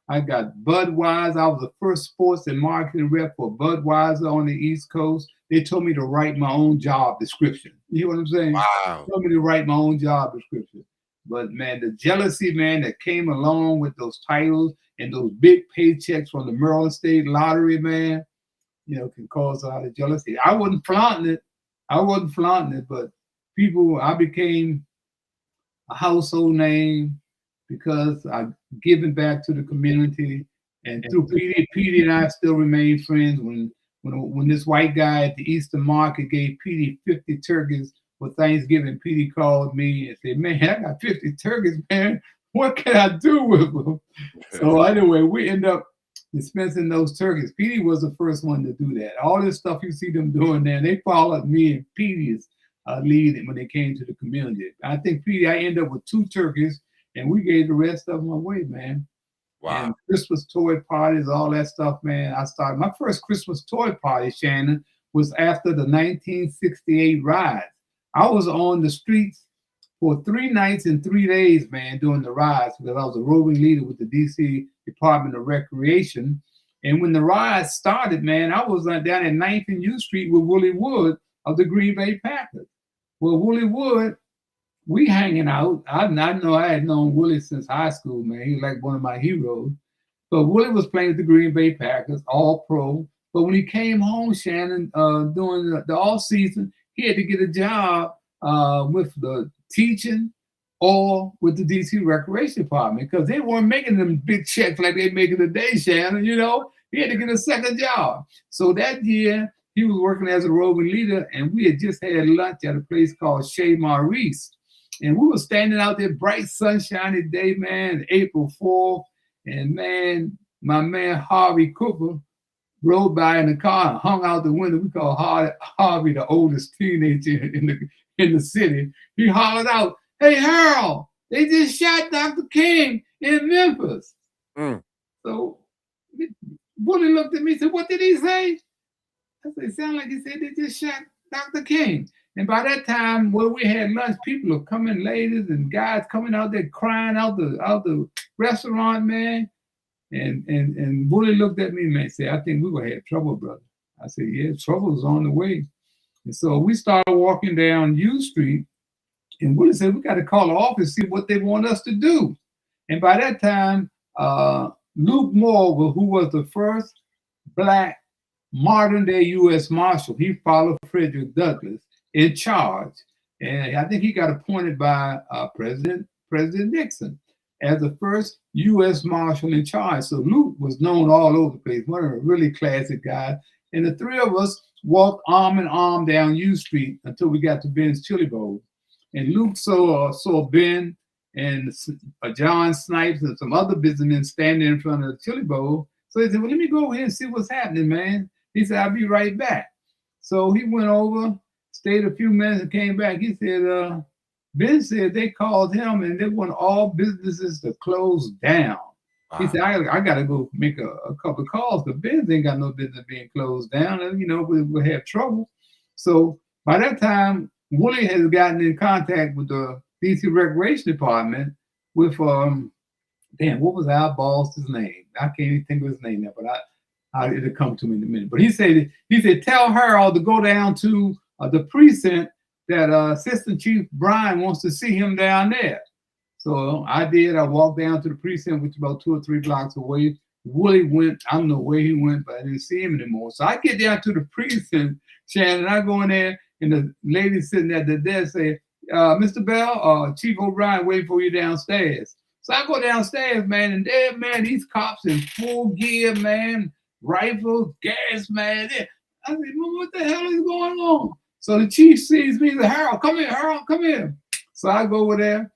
I got Budweiser. I was the first sports and marketing rep for Budweiser on the East Coast. They told me to write my own job description. You know what I'm saying? Wow. They told me to write my own job description. But, man, the jealousy, man, that came along with those titles and those big paychecks from the Maryland State Lottery, man, can cause a lot of jealousy. I wasn't flaunting it, but I became a household name because I've given back to the community. And through Petey and I still remain friends. When this white guy at the Eastern Market gave Petey 50 turkeys for Thanksgiving, Petey called me and said, man, I got 50 turkeys, man. What can I do with them? So anyway, we end up dispensing those turkeys. Petey was the first one to do that. All this stuff you see them doing there, they followed me and Petey's lead when they came to the community. I think Petey, I ended up with 2 turkeys, and we gave the rest of them away, man. Wow. And Christmas toy parties, all that stuff, man. I started my first Christmas toy party, Shannon, was after the 1968 riots. I was on the streets for 3 nights and 3 days, man, during the riots, because I was a roving leader with the DC Department of Recreation. And when the riots started, man, I was down at 9th and U Street with Willie Wood of the Green Bay Packers. Well, Willie Wood, we hanging out. I know I had known Willie since high school, man. He was like one of my heroes. But Willie was playing with the Green Bay Packers, all pro. But when he came home, Shannon, during the off season, he had to get a job with the teaching or with the DC Recreation Department, because they weren't making them big checks like they making today, Shannon. You know, he had to get a second job. So that year, he was working as a roving leader, and we had just had lunch at a place called Chez Maurice. And we were standing out there, bright, sunshiny day, man, April 4th. And man, my man Harvey Cooper rode by in the car and hung out the window. We call Harvey the oldest teenager in the city. He hollered out, "Hey, Harold, they just shot Dr. King in Memphis." So Willie looked at me and said, "What did he say?" I said, "It sounded like he said they just shot Dr. King." And by that time, when we had lunch, people are coming, ladies and guys coming out there crying out the restaurant, man. And Willie looked at me and man said, "I think we're gonna have trouble, brother." I said, "Yeah, trouble's on the way." And so we started walking down U Street, and Willie said, "We got to call the office, see what they want us to do." And by that time, Luke Moore, who was the first Black modern-day U.S. Marshal, he followed Frederick Douglass in charge. And I think he got appointed by President Nixon as the first U.S. Marshal in charge. So Luke was known all over the place, one of the really classic guys. And the 3 of us walked arm in arm down U Street until we got to Ben's Chili Bowl. And Luke saw Ben and John Snipes and some other businessmen standing in front of the Chili Bowl. So he said, "Well, let me go over here and see what's happening, man." He said, "I'll be right back." So he went over, stayed a few minutes and came back. He said, Ben said they called him and they want all businesses to close down. Wow. He said, I got to go make a couple of calls, because Ben ain't got no business being closed down, and, you know, we'll have trouble. So by that time, Willie has gotten in contact with the DC Recreation Department with, what was our boss's name? I can't even think of his name now, but it'll come to me in a minute. But he said, "Tell Harold to go down to the precinct that Assistant Chief Brian wants to see him down there." So I did. I walked down to the precinct, which is about 2 or 3 blocks away. Willie went, I don't know where he went, but I didn't see him anymore. So I get down to the precinct, Shannon, I go in there, and the lady sitting at the desk say, "Mr. Bell, Chief O'Brien waiting for you downstairs." So I go downstairs, man, and there, man, these cops in full gear, man, rifles, gas, man. I said, "What the hell is going on?" So the chief sees me, he said, "Harold, come here, Harold, come here." So I go over there.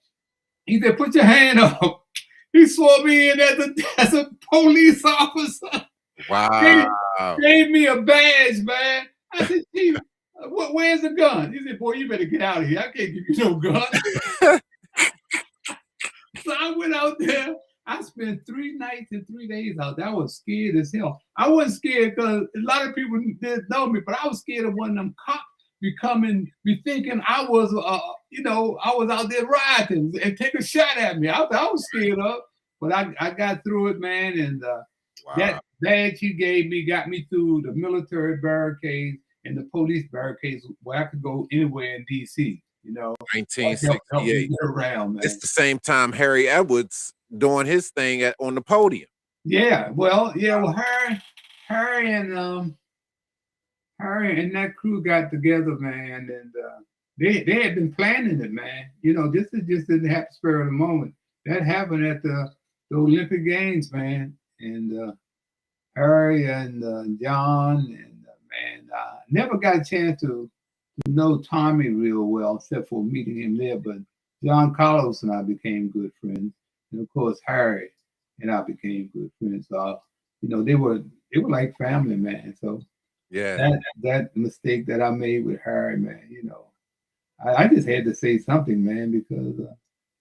He said, "Put your hand up." He swore me in as a police officer. Wow. Gave me a badge, man. I said, "Chief, where's the gun?" He said, "Boy, you better get out of here. I can't give you no gun." So I went out there. I spent 3 nights and 3 days out there. I was scared as hell. I wasn't scared because a lot of people didn't know me, but I was scared of one of them cops be thinking I was, I was out there riding and take a shot at me. I was scared of, but I got through it, man. And that badge he gave me got me through the military barricades and the police barricades where I could go anywhere in DC. 1968. Around, man. It's the same time Harry Edwards doing his thing on the podium. Yeah, well, Harry and that crew got together, man, and they had been planning it, man. This just didn't happen spur of the moment. That happened at the Olympic Games, man, and Harry and John and man, I never got a chance to know Tommy real well, except for meeting him there. But John Carlos and I became good friends, and of course Harry and I became good friends. So they were like family, man. So Yeah. that mistake that I made with Harry, man, I just had to say something, man, because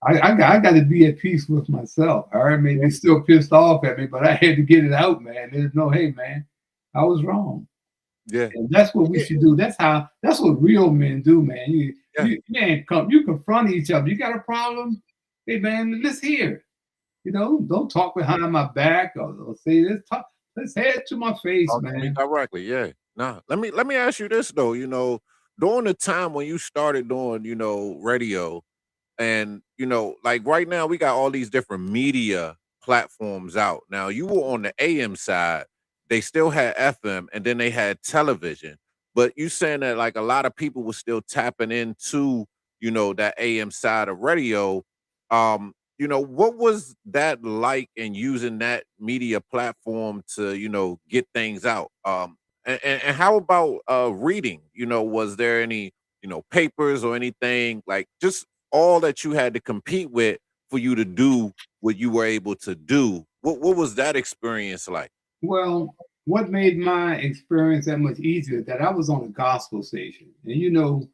I got to be at peace with myself. Harry may be still pissed off at me, but I had to get it out, man. There's no, hey, man, I was wrong. Yeah. And that's what we should do. That's what real men do, man. You confront each other. You got a problem? Hey, man, let's hear it. Don't talk behind my back or say this. Let's say it to my face, Talk to me man. directly. Yeah. Nah. Let me ask you this though. During the time when you started doing, radio, and like right now we got all these different media platforms out. Now you were on the AM side, they still had FM, and then they had television. But you saying that like a lot of people were still tapping into, that AM side of radio. What was that like in using that media platform to, get things out? And how about reading? Was there any, papers or anything like just all that you had to compete with for you to do what you were able to do? What was that experience like? Well, what made my experience that much easier that I was on a gospel station, and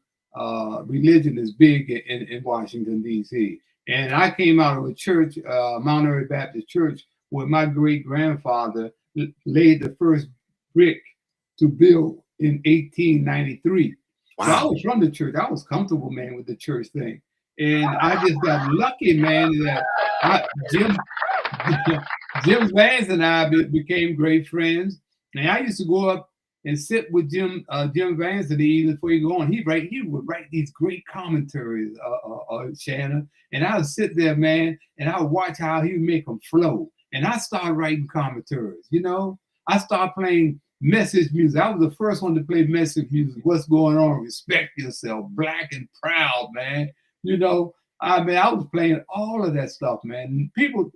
religion is big in Washington D.C. And I came out of a church, Mount Airy Baptist Church, where my great grandfather laid the first brick to build in 1893. Wow. So I was from the church. I was comfortable, man, with the church thing. And I just got lucky, man, that Jim Vance and I became great friends. And I used to go up and sit with Jim Vance in the evening before he go on. He would write these great commentaries, Shannon. And I would sit there, man, and I would watch how he would make them flow. And I started writing commentaries, I started playing message music. I was the first one to play message music. What's going on? Respect yourself. Black and proud, man. I was playing all of that stuff, man. People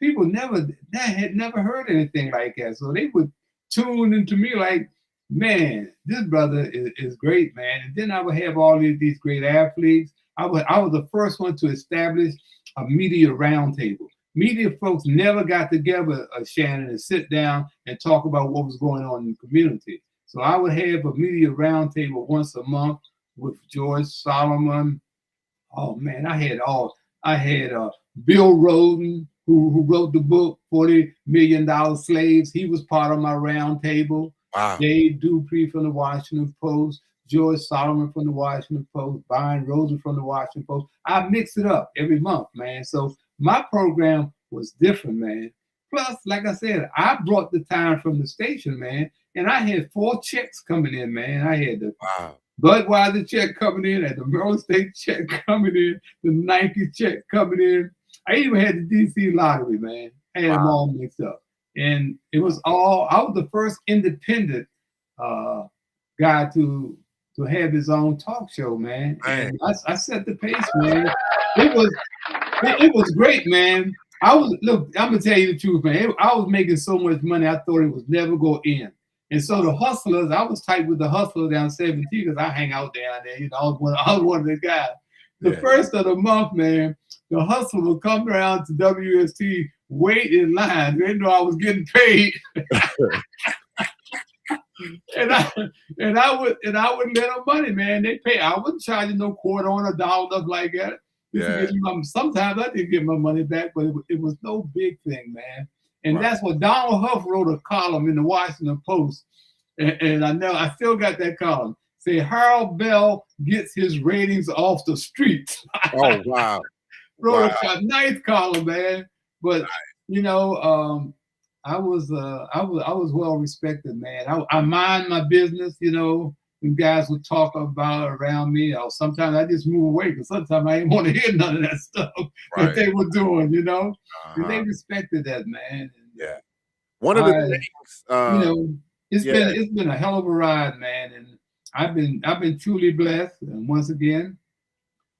had never heard anything like that. So they would tune into me like, man, this brother is great, man. And then I would have all these great athletes. I was the first one to establish a media roundtable. Media folks never got together, Shannon, and sit down and talk about what was going on in the community. So I would have a media roundtable once a month with George Solomon. Oh man, I had Bill Rhoden, who wrote the book $40 Million Slaves. He was part of my roundtable. Wow. Dave Dupree from the Washington Post, George Solomon from the Washington Post, Brian Rosen from the Washington Post. I mixed it up every month, man. So my program was different, man. Plus, like I said, I brought the time from the station, man, and I had 4 checks coming in, man. I had the Budweiser check coming in, and the Merle State check coming in, the Nike check coming in. I even had the DC lottery, man. I had them all mixed up. And it was I was the first independent guy to have his own talk show, man. And I set the pace, man. It was great, man. I'm gonna tell you the truth, man. I was making so much money, I thought it was never gonna end. And so the hustlers, I was tight with the hustlers down 17 because I hang out down there. I was one of the guys. The first of the month, man, the hustler would come around to WST, wait in line. They know I was getting paid. and I would let them money, man. They pay. I wasn't charging no quarter on $1, nothing like that. Yeah. Sometimes I didn't get my money back, but it was no big thing, man. And that's what Donald Huff wrote a column in the Washington Post. And I still got that column. Say Harold Bell gets his ratings off the streets. Oh, wow. Wrote a nice column, man. But I was well respected, man. I mind my business, and guys would talk about around me. Or sometimes I just move away because sometimes I didn't want to hear none of that stuff that they were doing, And they respected that, man. Yeah. One of the things, it's been a hell of a ride, man, and I've been truly blessed. And once again,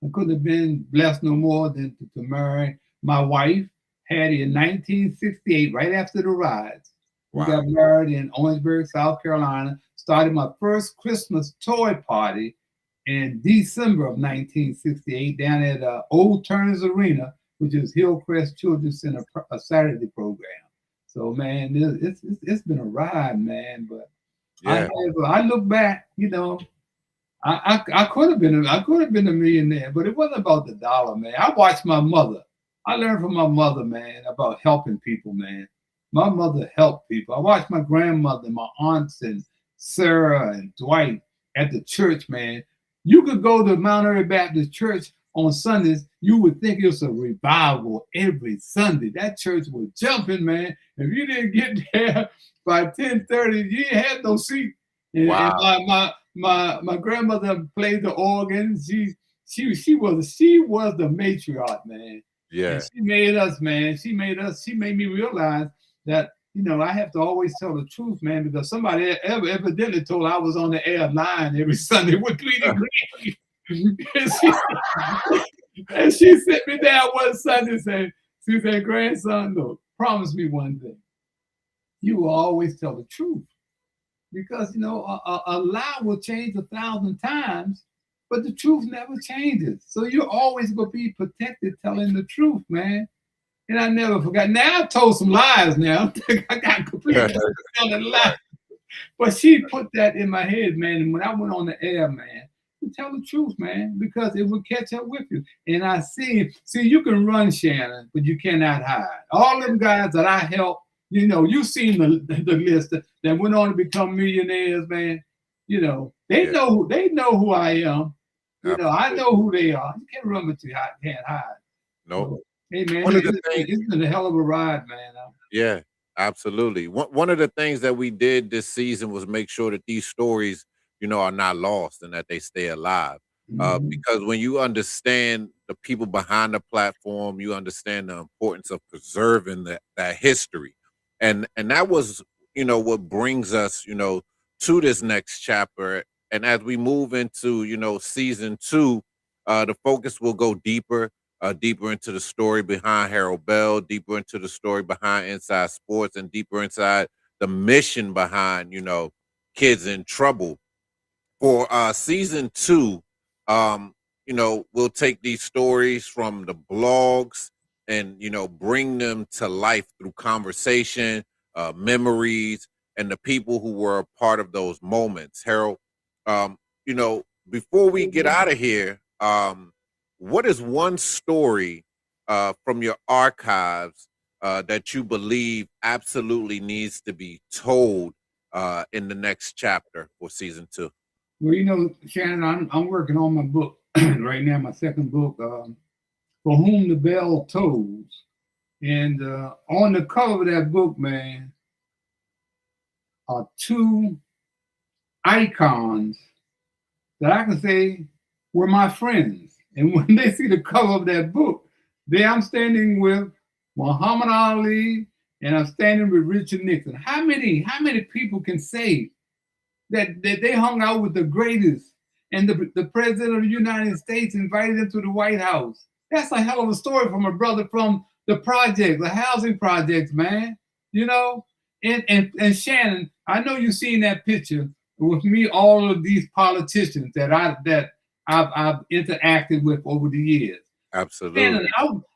I couldn't have been blessed no more than to marry my wife, Hattie, in 1968, right after the riots. We got married in Orangeburg, South Carolina. Started my first Christmas toy party in December of 1968 down at Old Turner's Arena, which is Hillcrest Children's Center, a Saturday program. So man, it's been a ride, man. But Yeah. I look back, you know, I could have been a millionaire, but it wasn't about the dollar, man. I watched my mother. I learned from my mother, man, about helping people, man. My mother helped people. I watched my grandmother, my aunts, and Sarah and Dwight at the church, man. You could go to Mount Airy Baptist Church on Sundays. You would think it was a revival every Sunday. That church was jumping, man. If you didn't get there by 10:30, you ain't had no seat. And, Wow. and my grandmother played the organ. She was the matriarch, man. Yeah. And she made us, man. She made me realize that, you know, I have to always tell the truth, man, because somebody evidently told I was on the air line every Sunday with Cleveland Green. and she sit me down one Sunday and she said, grandson, look, promise me one thing. You will always tell the truth. Because, you know, a lie will change 1,000 times, but the truth never changes. So you're always going to be protected telling the truth, man. And I never forgot. Now I've told some lies now. I got completely telling lies. But she put that in my head, man. And when I went on the air, man, you tell the truth, man, because it will catch up with you. And I see, you can run, Shannon, but you cannot hide. All them guys that I helped, you know, you've seen the list that went on to become millionaires, man. You know, they know who I am. You know, I know who they are. You can't run, but you can't hide. No. Nope. So, hey, man, One of the things, it's been a hell of a ride, man. Yeah, absolutely. One of the things that we did this season was make sure that these stories, you know, are not lost and that they stay alive. Because when you understand the people behind the platform, you understand the importance of preserving that history. And that was, you know, what brings us, you know, to this next chapter. And as we move into, you know, season 2, the focus will go deeper. Deeper into the story behind Harold Bell, deeper into the story behind Inside Sports, and deeper inside the mission behind, you know, Kids in Trouble. For season 2, you know, we'll take these stories from the blogs and, you know, bring them to life through conversation, memories, and the people who were a part of those moments. Harold, you know, before we get out of here, what is one story from your archives that you believe absolutely needs to be told in the next chapter for season 2? Well, you know, Shannon, I'm working on my book right now, my second book, For Whom the Bell Tolls. And on the cover of that book, man, are 2 icons that I can say were my friends. And when they see the cover of that book, I'm standing with Muhammad Ali and I'm standing with Richard Nixon. How many people can say that they hung out with the greatest and the president of the United States invited them to the White House? That's a hell of a story from a brother from the project, the housing projects, man. You know, and Shannon, I know you've seen that picture with me, all of these politicians that I've interacted with over the years. Absolutely. And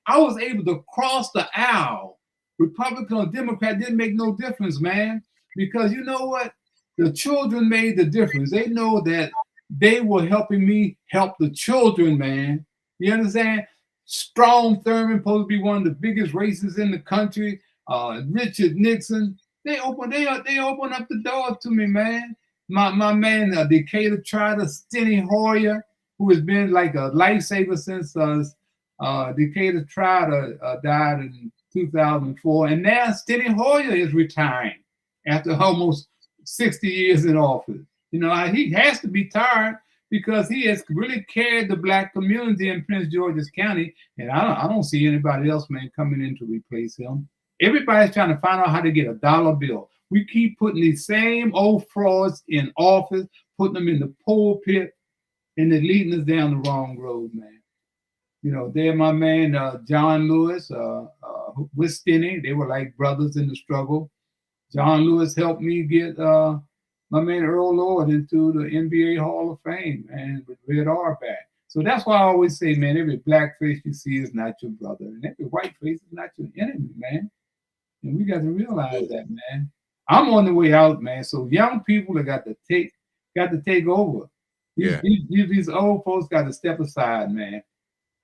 I was able to cross the aisle. Republican or Democrat didn't make no difference, man. Because you know what? The children made the difference. They know that they were helping me help the children, man. You understand? Strom Thurmond, supposed to be one of the biggest racists in the country. Richard Nixon. They opened up the door to me, man. My man, Decatur Trotter, Steny Hoyer, who has been like a lifesaver since Decatur Trotter died in 2004. And now Steny Hoyer is retiring after almost 60 years in office. You know, he has to be tired because he has really carried the Black community in Prince George's County. And I don't see anybody else, man, coming in to replace him. Everybody's trying to find out how to get a dollar bill. We keep putting these same old frauds in office, putting them in the pulpit, and they're leading us down the wrong road, man. You know, they're my man, John Lewis, with Steny. They were like brothers in the struggle. John Lewis helped me get my man Earl Lord into the NBA Hall of Fame, man, with Red Auerbach. So that's why I always say, man, every black face you see is not your brother, and every white face is not your enemy, man. And we got to realize that, man. I'm on the way out, man. So young people have got to take over. These old folks got to step aside, man.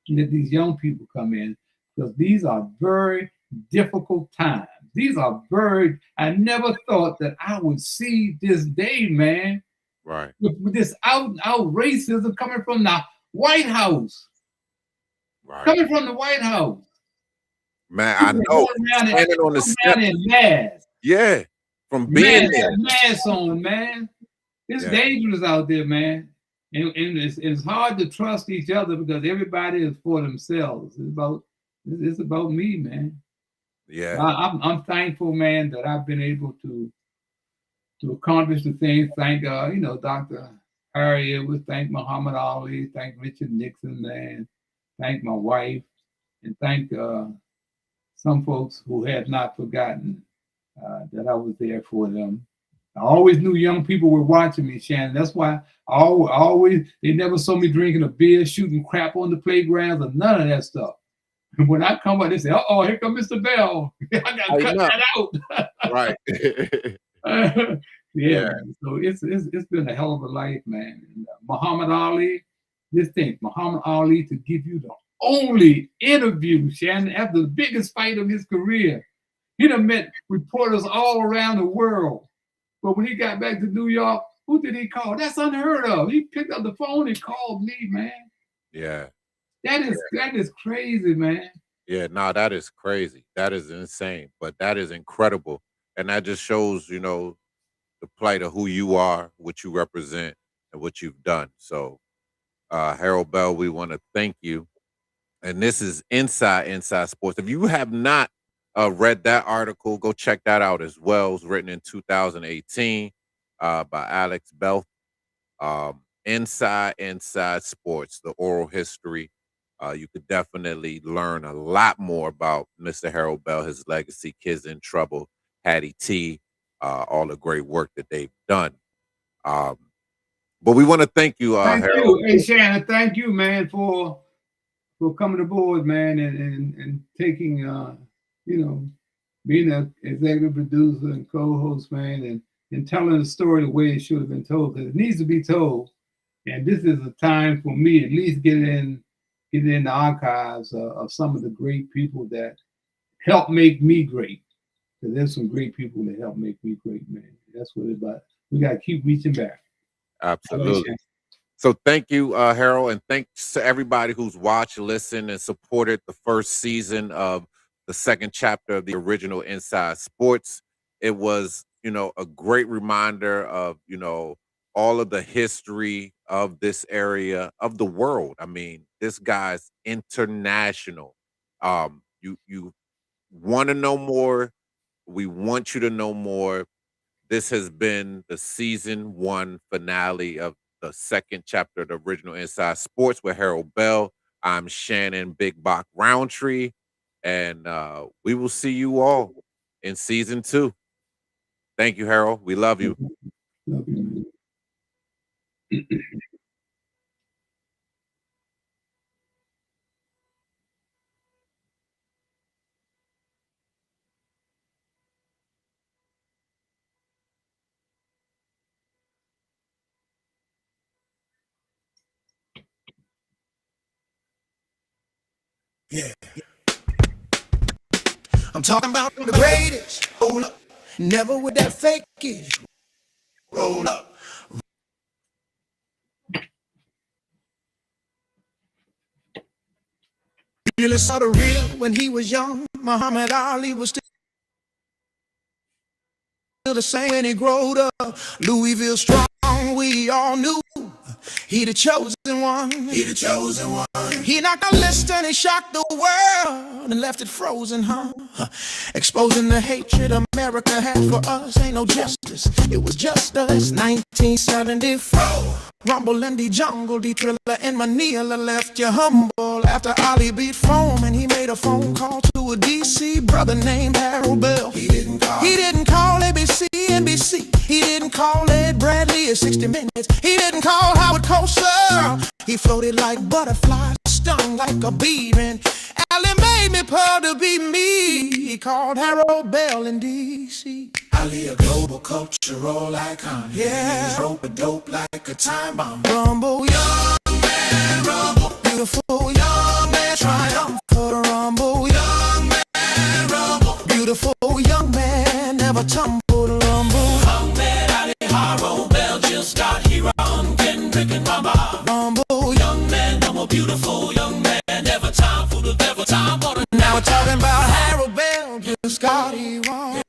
And let these young people come in, because these are very difficult times. I never thought that I would see this day, man. Right. With this out racism coming from the White House. Right. Coming from the White House. Man, I know. Standing on the step. Masks. Yeah. From being there. Masks on, man. It's dangerous out there, man. And it's hard to trust each other because everybody is for themselves. It's about me, man. Yeah. I'm thankful, man, that I've been able to accomplish the things. Thank Dr. Harry Edwards, thank Muhammad Ali, thank Richard Nixon, man, thank my wife, and thank some folks who have not forgotten that I was there for them. I always knew young people were watching me, Shannon. That's why they never saw me drinking a beer, shooting crap on the playgrounds, or none of that stuff. When I come out, they say, "Uh-oh, here comes Mr. Bell." I got to cut that out. Right. Yeah. So it's been a hell of a life, man. And, Muhammad Ali, Muhammad Ali to give you the only interview, Shannon, after the biggest fight of his career. He done met reporters all around the world. But when he got back to New York, who did he call? That's unheard of. He picked up the phone and called me, man. Yeah. That is crazy, man. Yeah, no, that is crazy. That is insane. But that is incredible. And that just shows, the plight of who you are, what you represent, and what you've done. So, Harold Bell, we want to thank you. And this is Inside Sports. If you have not read that article, go check that out as well. It was written in 2018 by Alex Belf. Inside Sports, the oral history. You could definitely learn a lot more about Mr. Harold Bell, his legacy, Kids in Trouble, Hattie T, all the great work that they've done. But we want to thank you, Harold. Hey, Shannon, thank you, man, for coming aboard, man, and taking, being an executive producer and co-host, man, and telling the story the way it should have been told, because it needs to be told. And this is a time for me, at least get in the archives of some of the great people that helped make me great. Because there's some great people that helped make me great, man. That's what it's about. We got to keep reaching back. Absolutely. So thank you, Harold, and thanks to everybody who's watched, listened, and supported the first season of the second chapter of the original Inside Sports. It was, a great reminder of, all of the history of this area of the world. I mean, this guy's international. You want to know more. We want you to know more. This has been the season 1 finale of the second chapter of the original Inside Sports with Harold Bell. I'm Shannon Big Bach Roundtree, and we will see you all in season 2. Thank you, Harold. We love you. Love you, man. Yeah. I'm talking about the greatest. Hold up. Never with that fakish. Roll up. Really saw the real when he was young. Muhammad Ali was still the same when he growed up. Louisville strong, we all knew. He the chosen one. He the chosen one. He knocked our list and he shocked the world and left it frozen, huh? Exposing the hatred America had for us. Ain't no justice. It was just us. 1974. Rumble in the jungle, the Thriller and Manila left you humble after Ali beat Foam and he made a phone call to a DC brother named Harold Bell. He didn't call ABC, NBC. He didn't call Ed Bradley at 60 Minutes. He didn't call Howard Cosell. He floated like butterflies, stung like a bee. And Ali made me proud to be me. called Harold Bell in D.C. Ali, a global cultural icon. Yeah, he's rope a dope like a time bomb. Rumble, young man, rumble. Beautiful young man, triumph for the rumble. Young man, rumble. Beautiful young man, never tumble the rumble. Young man, Ali, Harold Bell just got here on Kendrick and Mama. Rumble, young man, humble, beautiful young man, never time for the devil, time for the. Now we're talking about Harold Bell, just got here on.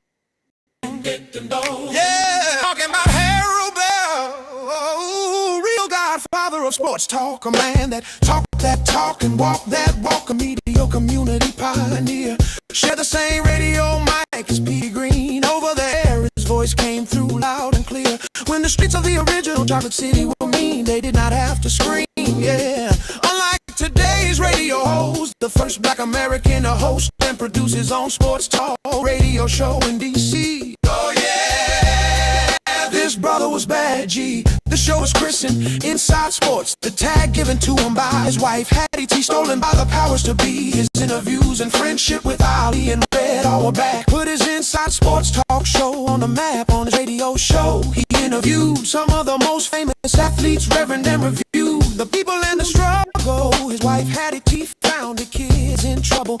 Yeah, talking about Harold Bell, real godfather of sports talk, a man that talk and walk that walk, a media community pioneer. Share the same radio mic as P. Green. Over there, his voice came through loud and clear. When the streets of the original Chocolate City were mean, they did not have to scream, yeah. Unlike today's radio host, the first black American to host and produce his own sports talk radio show in D.C. Oh yeah, this brother was bad G. The show was christened Inside Sports, the tag given to him by his wife Hattie T, stolen by the powers to be. His interviews and friendship with Ali and Red all were back. Put his Inside Sports talk show on the map on his radio show. He interviewed some of the most famous athletes, reverend and reviewed the people in the struggle. His wife Hattie T founded Kids in Trouble,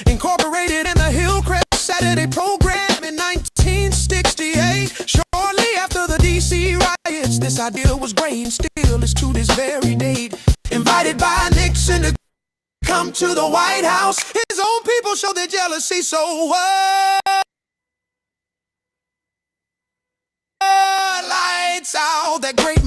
incorporated in the Hillcrest Saturday program in 1968. Shortly after the D.C. riots, this idea was great and still is to this very date. Invited by Nixon to come to the White House, his own people showed their jealousy, so what? Lights out, that great